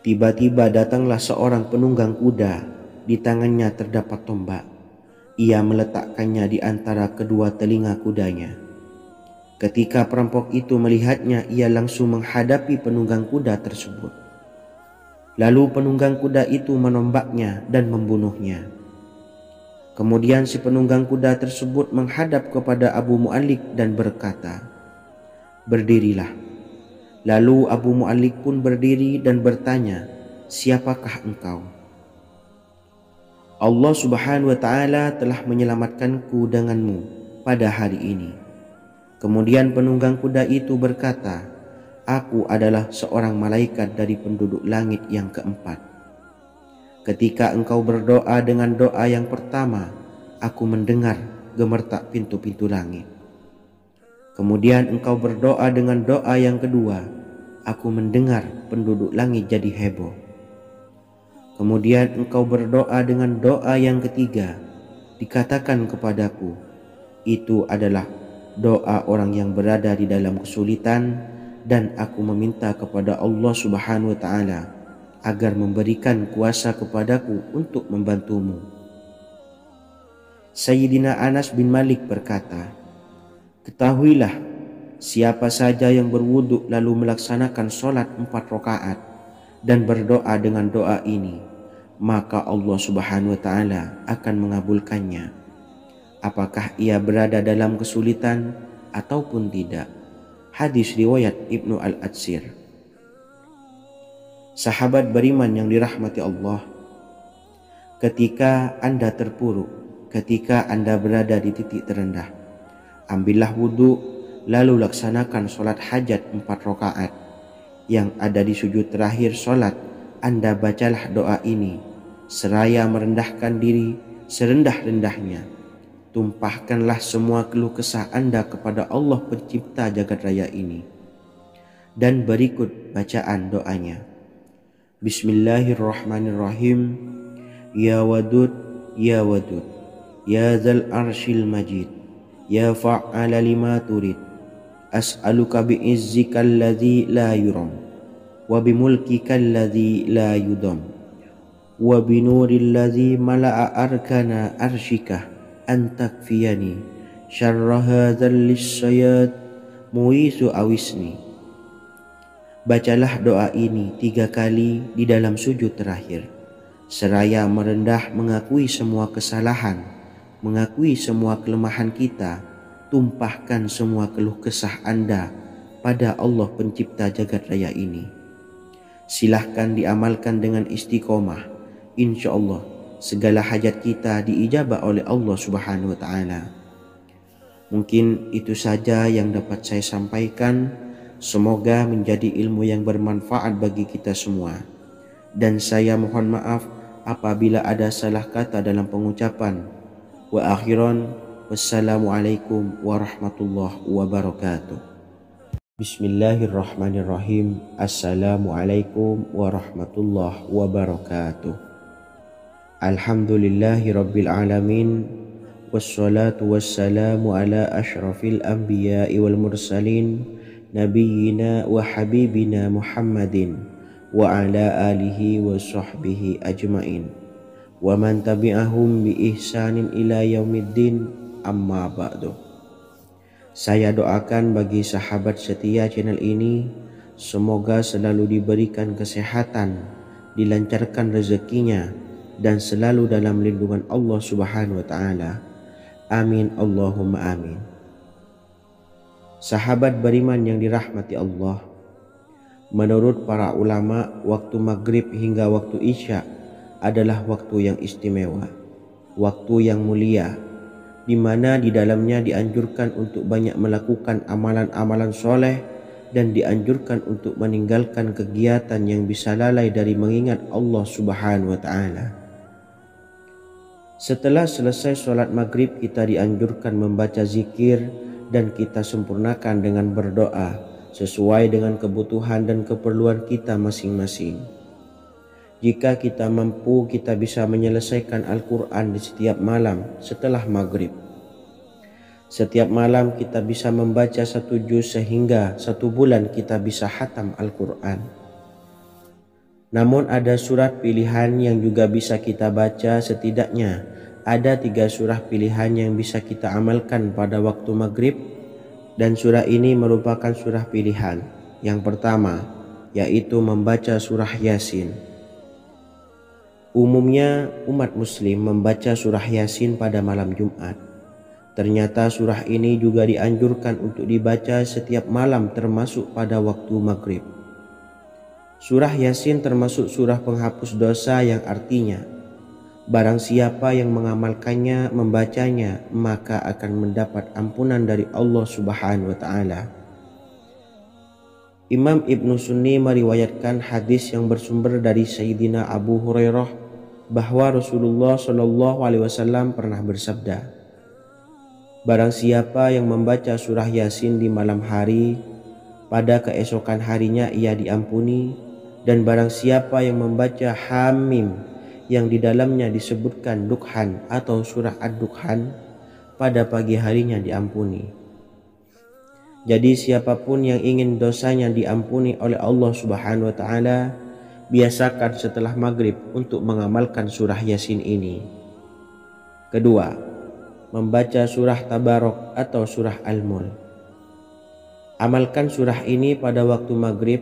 Tiba-tiba datanglah seorang penunggang kuda, di tangannya terdapat tombak. Ia meletakkannya di antara kedua telinga kudanya. Ketika perampok itu melihatnya, ia langsung menghadapi penunggang kuda tersebut. Lalu penunggang kuda itu menombaknya dan membunuhnya. Kemudian si penunggang kuda tersebut menghadap kepada Abu Mu'allik dan berkata, berdirilah. Lalu Abu Mu'allik pun berdiri dan bertanya, siapakah engkau? Allah Subhanahu wa ta'ala telah menyelamatkanku denganmu pada hari ini. Kemudian penunggang kuda itu berkata, aku adalah seorang malaikat dari penduduk langit yang keempat. Ketika engkau berdoa dengan doa yang pertama, aku mendengar gemertak pintu-pintu langit. Kemudian engkau berdoa dengan doa yang kedua, aku mendengar penduduk langit jadi heboh. Kemudian engkau berdoa dengan doa yang ketiga, dikatakan kepadaku, itu adalah doa orang yang berada di dalam kesulitan, dan aku meminta kepada Allah Subhanahu wa ta'ala agar memberikan kuasa kepadaku untuk membantumu. Sayyidina Anas bin Malik berkata, ketahuilah, siapa saja yang berwudu lalu melaksanakan sholat 4 rakaat dan berdoa dengan doa ini, maka Allah Subhanahu wa ta'ala akan mengabulkannya, apakah ia berada dalam kesulitan ataupun tidak. Hadis riwayat Ibnu Al-Atsir. Sahabat beriman yang dirahmati Allah, ketika Anda terpuruk, ketika Anda berada di titik terendah, ambillah wudu, lalu laksanakan sholat hajat 4 rakaat. Yang ada di sujud terakhir sholat, Anda bacalah doa ini, seraya merendahkan diri serendah-rendahnya. Tumpahkanlah semua keluh kesah Anda kepada Allah pencipta jagat raya ini. Dan berikut bacaan doanya. Bismillahirrahmanirrahim. Ya Wadud, Ya Wadud, Ya Dzal Arsyil Majid, Ya Fa'ala lima turid, as'aluka bi'izzika alladzi la yuram, wa bimulkika alladzi la yudam, wa binuril ladzi mala'a arkana arsyika an takfiyani syarra hadzal lisyayat muisu awisni. Bacalah doa ini 3 kali di dalam sujud terakhir, seraya merendah mengakui semua kesalahan, mengakui semua kelemahan kita. Tumpahkan semua keluh kesah Anda pada Allah pencipta jagat raya ini. Silahkan diamalkan dengan istiqomah. Insya Allah segala hajat kita diijabah oleh Allah Subhanahu wa ta'ala. Mungkin itu saja yang dapat saya sampaikan. Semoga menjadi ilmu yang bermanfaat bagi kita semua. Dan saya mohon maaf apabila ada salah kata dalam pengucapan. Wa akhiran, Wassalamualaikum warahmatullahi wabarakatuh. Bismillahirrahmanirrahim. Assalamualaikum warahmatullahi wabarakatuh. Alhamdulillahi rabbil alamin. Wassalatu wassalamu ala ashrafil anbiya'i wal mursalin nabiyyina wa habibina Muhammadin wa ala alihi wa sahbihi ajmain wa man tabi'ahum bi ihsanin ila yaumiddin, amma ba'du. Saya doakan bagi sahabat setia channel ini, semoga selalu diberikan kesehatan, dilancarkan rezekinya, dan selalu dalam lindungan Allah Subhanahu wa Ta'ala. Amin Allahumma amin. Sahabat beriman yang dirahmati Allah, menurut para ulama, waktu maghrib hingga waktu isya adalah waktu yang istimewa, waktu yang mulia, di mana di dalamnya dianjurkan untuk banyak melakukan amalan-amalan soleh dan dianjurkan untuk meninggalkan kegiatan yang bisa lalai dari mengingat Allah Subhanahu wa Ta'ala. Setelah selesai sholat maghrib, kita dianjurkan membaca zikir dan kita sempurnakan dengan berdoa sesuai dengan kebutuhan dan keperluan kita masing-masing. Jika kita mampu, kita bisa menyelesaikan Al-Quran di setiap malam setelah maghrib. Setiap malam kita bisa membaca 1 juz sehingga 1 bulan kita bisa khatam Al-Quran. Namun ada surat pilihan yang juga bisa kita baca. Setidaknya ada 3 surah pilihan yang bisa kita amalkan pada waktu maghrib, dan surah ini merupakan surah pilihan. Yang pertama yaitu membaca surah Yasin. Umumnya umat muslim membaca surah Yasin pada malam Jumat. Ternyata surah ini juga dianjurkan untuk dibaca setiap malam termasuk pada waktu maghrib. Surah Yasin termasuk surah penghapus dosa yang artinya barang siapa yang mengamalkannya, membacanya, maka akan mendapat ampunan dari Allah Subhanahu wa Ta'ala. Imam Ibnu Sunni meriwayatkan hadis yang bersumber dari Sayyidina Abu Hurairah bahwa Rasulullah Shallallahu Alaihi Wasallam pernah bersabda, barang siapa yang membaca surah Yasin di malam hari, pada keesokan harinya ia diampuni. Dan barang siapa yang membaca Hamim yang di dalamnya disebutkan Dukhan atau surah Ad-Dukhan, pada pagi harinya diampuni. Jadi siapapun yang ingin dosanya diampuni oleh Allah Subhanahu wa Ta'ala, biasakan setelah maghrib untuk mengamalkan surah Yasin ini. Kedua, membaca surah Tabarok atau surah Al-Mulk. Amalkan surah ini pada waktu maghrib.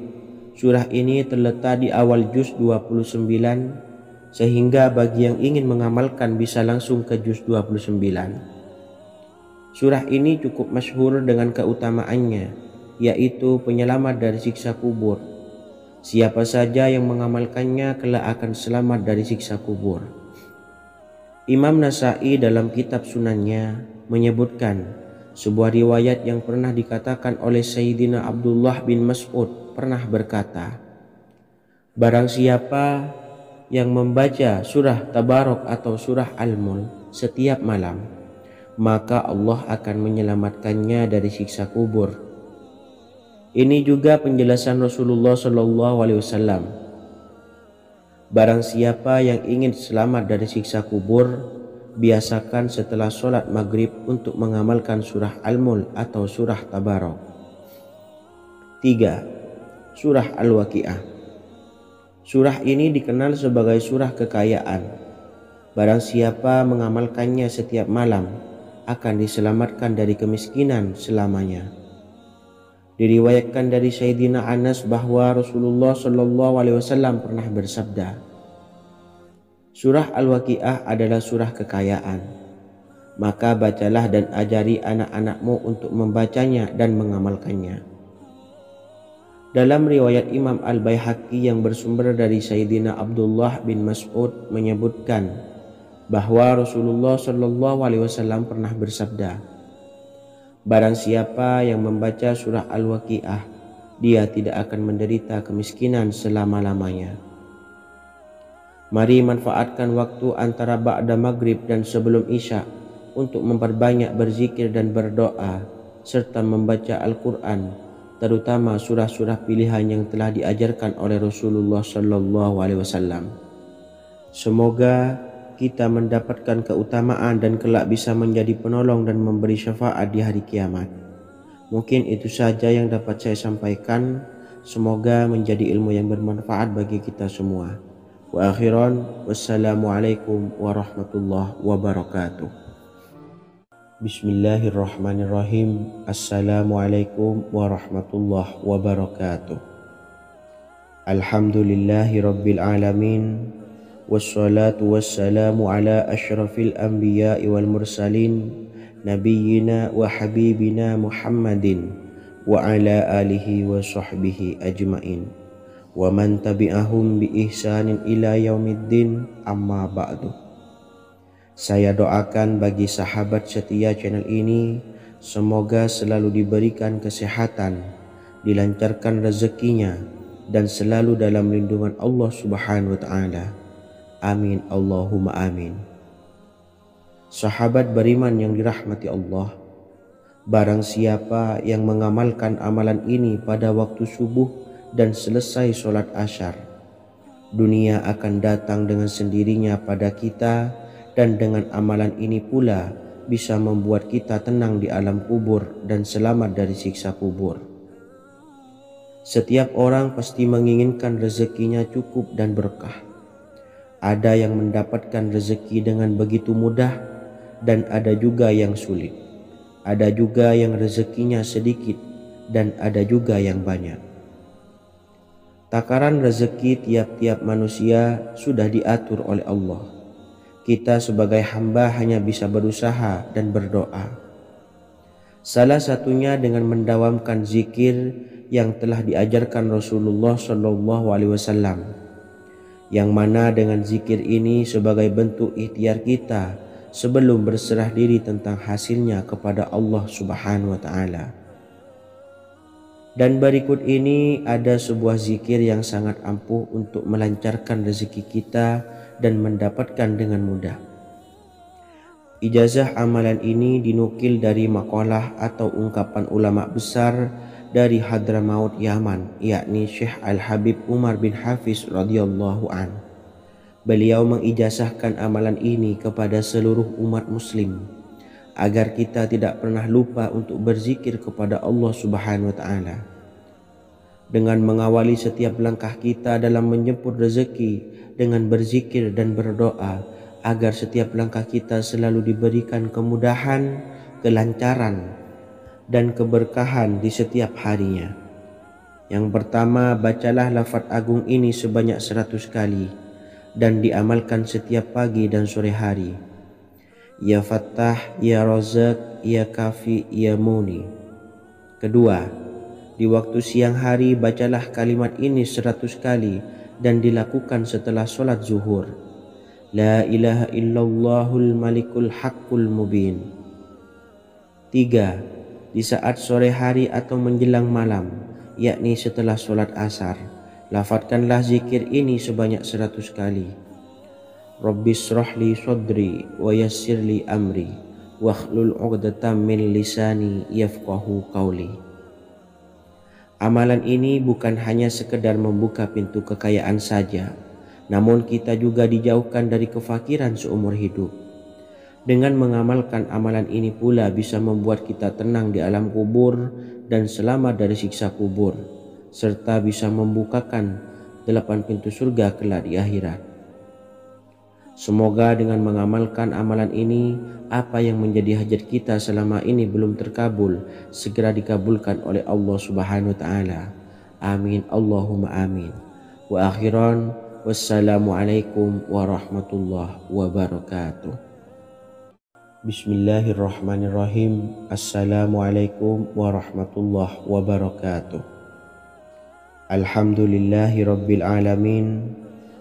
Surah ini terletak di awal juz 29, sehingga bagi yang ingin mengamalkan bisa langsung ke juz 29. Surah ini cukup masyhur dengan keutamaannya, yaitu penyelamat dari siksa kubur. Siapa saja yang mengamalkannya kelak akan selamat dari siksa kubur. Imam Nasa'i dalam kitab Sunannya menyebutkan sebuah riwayat yang pernah dikatakan oleh Sayyidina Abdullah bin Mas'ud pernah berkata, barang siapa yang membaca surah Tabarok atau surah Al-Mulk setiap malam, maka Allah akan menyelamatkannya dari siksa kubur. Ini juga penjelasan Rasulullah Shallallahu Alaihi Wasallam. Barang siapa yang ingin selamat dari siksa kubur, biasakan setelah sholat maghrib untuk mengamalkan surah Al-Mulk atau surah Tabarok. 3. Surah Al-Waqi'ah. Surah ini dikenal sebagai surah kekayaan. Barang siapa mengamalkannya setiap malam akan diselamatkan dari kemiskinan selamanya. Diriwayatkan dari Sayyidina Anas bahwa Rasulullah Shallallahu Alaihi Wasallam pernah bersabda, surah Al-Waqi'ah adalah surah kekayaan. Maka bacalah dan ajari anak-anakmu untuk membacanya dan mengamalkannya. Dalam riwayat Imam Al-Baihaqi yang bersumber dari Sayyidina Abdullah bin Mas'ud menyebutkan bahwa Rasulullah Shallallahu Alaihi Wasallam pernah bersabda, barang siapa yang membaca surah Al-Waqi'ah, dia tidak akan menderita kemiskinan selama-lamanya. Mari manfaatkan waktu antara ba'da maghrib dan sebelum isya untuk memperbanyak berzikir dan berdoa serta membaca Al-Quran, terutama surah-surah pilihan yang telah diajarkan oleh Rasulullah SAW. Semoga kita mendapatkan keutamaan dan kelak bisa menjadi penolong dan memberi syafaat di hari kiamat. Mungkin itu saja yang dapat saya sampaikan. Semoga menjadi ilmu yang bermanfaat bagi kita semua. Wa akhiran, wassalamualaikum warahmatullahi wabarakatuh. Bismillahirrahmanirrahim. Assalamualaikum warahmatullahi wabarakatuh. Alhamdulillahi rabbil alamin. Wassalatu wassalamu ala asyrafil anbiya'i wal mursalin, nabiyyina wa habibina Muhammadin wa ala alihi wa sahbihi ajmain wa man tabi'ahum bi ihsanin ila yaumiddin, amma ba'du. Saya doakan bagi sahabat setia channel ini, semoga selalu diberikan kesehatan, dilancarkan rezekinya, dan selalu dalam lindungan Allah Subhanahu wa ta'ala. Amin Allahumma amin. Sahabat beriman yang dirahmati Allah, barang siapa yang mengamalkan amalan ini pada waktu subuh dan selesai sholat asyar, dunia akan datang dengan sendirinya pada kita, dan dengan amalan ini pula bisa membuat kita tenang di alam kubur dan selamat dari siksa kubur. Setiap orang pasti menginginkan rezekinya cukup dan berkah. Ada yang mendapatkan rezeki dengan begitu mudah dan ada juga yang sulit. Ada juga yang rezekinya sedikit dan ada juga yang banyak. Takaran rezeki tiap-tiap manusia sudah diatur oleh Allah. Kita sebagai hamba hanya bisa berusaha dan berdoa. Salah satunya dengan mendawamkan zikir yang telah diajarkan Rasulullah SAW, yang mana dengan zikir ini sebagai bentuk ikhtiar kita sebelum berserah diri tentang hasilnya kepada Allah Subhanahu wa ta'ala. Dan berikut ini ada sebuah zikir yang sangat ampuh untuk melancarkan rezeki kita dan mendapatkan dengan mudah. Ijazah amalan ini dinukil dari makalah atau ungkapan ulama besar dari Hadramaut Yaman, yakni Syekh Al-Habib Umar bin Hafiz radhiyallahu an. Beliau mengijazahkan amalan ini kepada seluruh umat muslim agar kita tidak pernah lupa untuk berzikir kepada Allah Subhanahu wa ta'ala. Dengan mengawali setiap langkah kita dalam menjemput rezeki dengan berzikir dan berdoa agar setiap langkah kita selalu diberikan kemudahan, kelancaran, dan keberkahan di setiap harinya. Yang pertama, bacalah lafaz agung ini sebanyak 100 kali dan diamalkan setiap pagi dan sore hari. Ya Fattah, Ya Razak, Ya Kafi, Ya Muni. Kedua, di waktu siang hari bacalah kalimat ini 100 kali dan dilakukan setelah sholat zuhur. La ilaha illallahul malikul haqqul mubin. Tiga, di saat sore hari atau menjelang malam, yakni setelah sholat asar, lafadzkanlah zikir ini sebanyak 100 kali. Rabbis shrahli sodri wa yassirli amri wakhlul 'uqdatam min lisani yafqahu qawli. Amalan ini bukan hanya sekedar membuka pintu kekayaan saja, namun kita juga dijauhkan dari kefakiran seumur hidup. Dengan mengamalkan amalan ini pula bisa membuat kita tenang di alam kubur dan selamat dari siksa kubur, serta bisa membukakan 8 pintu surga kelak di akhirat. Semoga dengan mengamalkan amalan ini, apa yang menjadi hajat kita selama ini belum terkabul, segera dikabulkan oleh Allah Subhanahu wa ta'ala. Amin Allahumma amin. Wa akhiran, wassalamualaikum warahmatullahi wabarakatuh. Bismillahirrahmanirrahim. Assalamualaikum warahmatullahi wabarakatuh. Alhamdulillahi rabbil alamin.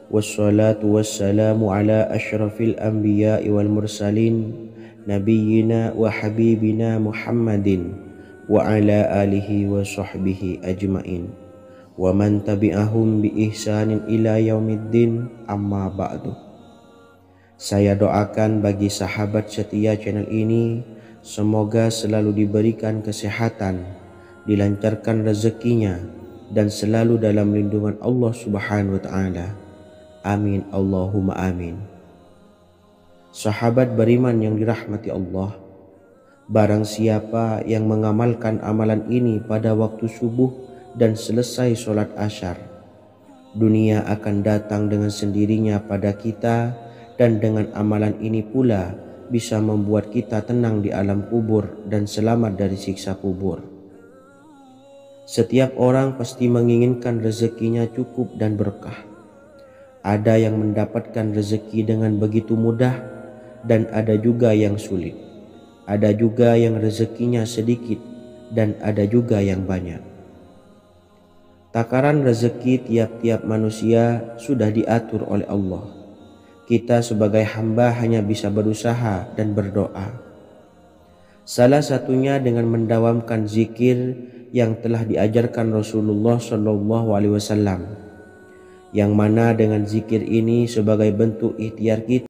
Wassalatu wassalamu ala asyrafil anbiya'i wal mursalin, nabiyyina wa habibina Muhammadin wa ala alihi wa sahbihi ajmain wa man tabi'ahum bi ihsanin ila yaumiddin, amma ba'du. Saya doakan bagi sahabat setia channel ini, semoga selalu diberikan kesehatan, dilancarkan rezekinya, dan selalu dalam lindungan Allah Subhanahu wa Ta'ala. Amin Allahumma amin. Sahabat beriman yang dirahmati Allah, barang siapa yang mengamalkan amalan ini pada waktu subuh dan selesai sholat asyar, dunia akan datang dengan sendirinya pada kita, dan dengan amalan ini pula bisa membuat kita tenang di alam kubur dan selamat dari siksa kubur. Setiap orang pasti menginginkan rezekinya cukup dan berkah. Ada yang mendapatkan rezeki dengan begitu mudah, dan ada juga yang sulit. Ada juga yang rezekinya sedikit, dan ada juga yang banyak. Takaran rezeki tiap-tiap manusia sudah diatur oleh Allah. Kita sebagai hamba hanya bisa berusaha dan berdoa. Salah satunya dengan mendawamkan zikir yang telah diajarkan Rasulullah SAW, yang mana dengan zikir ini sebagai bentuk ikhtiar kita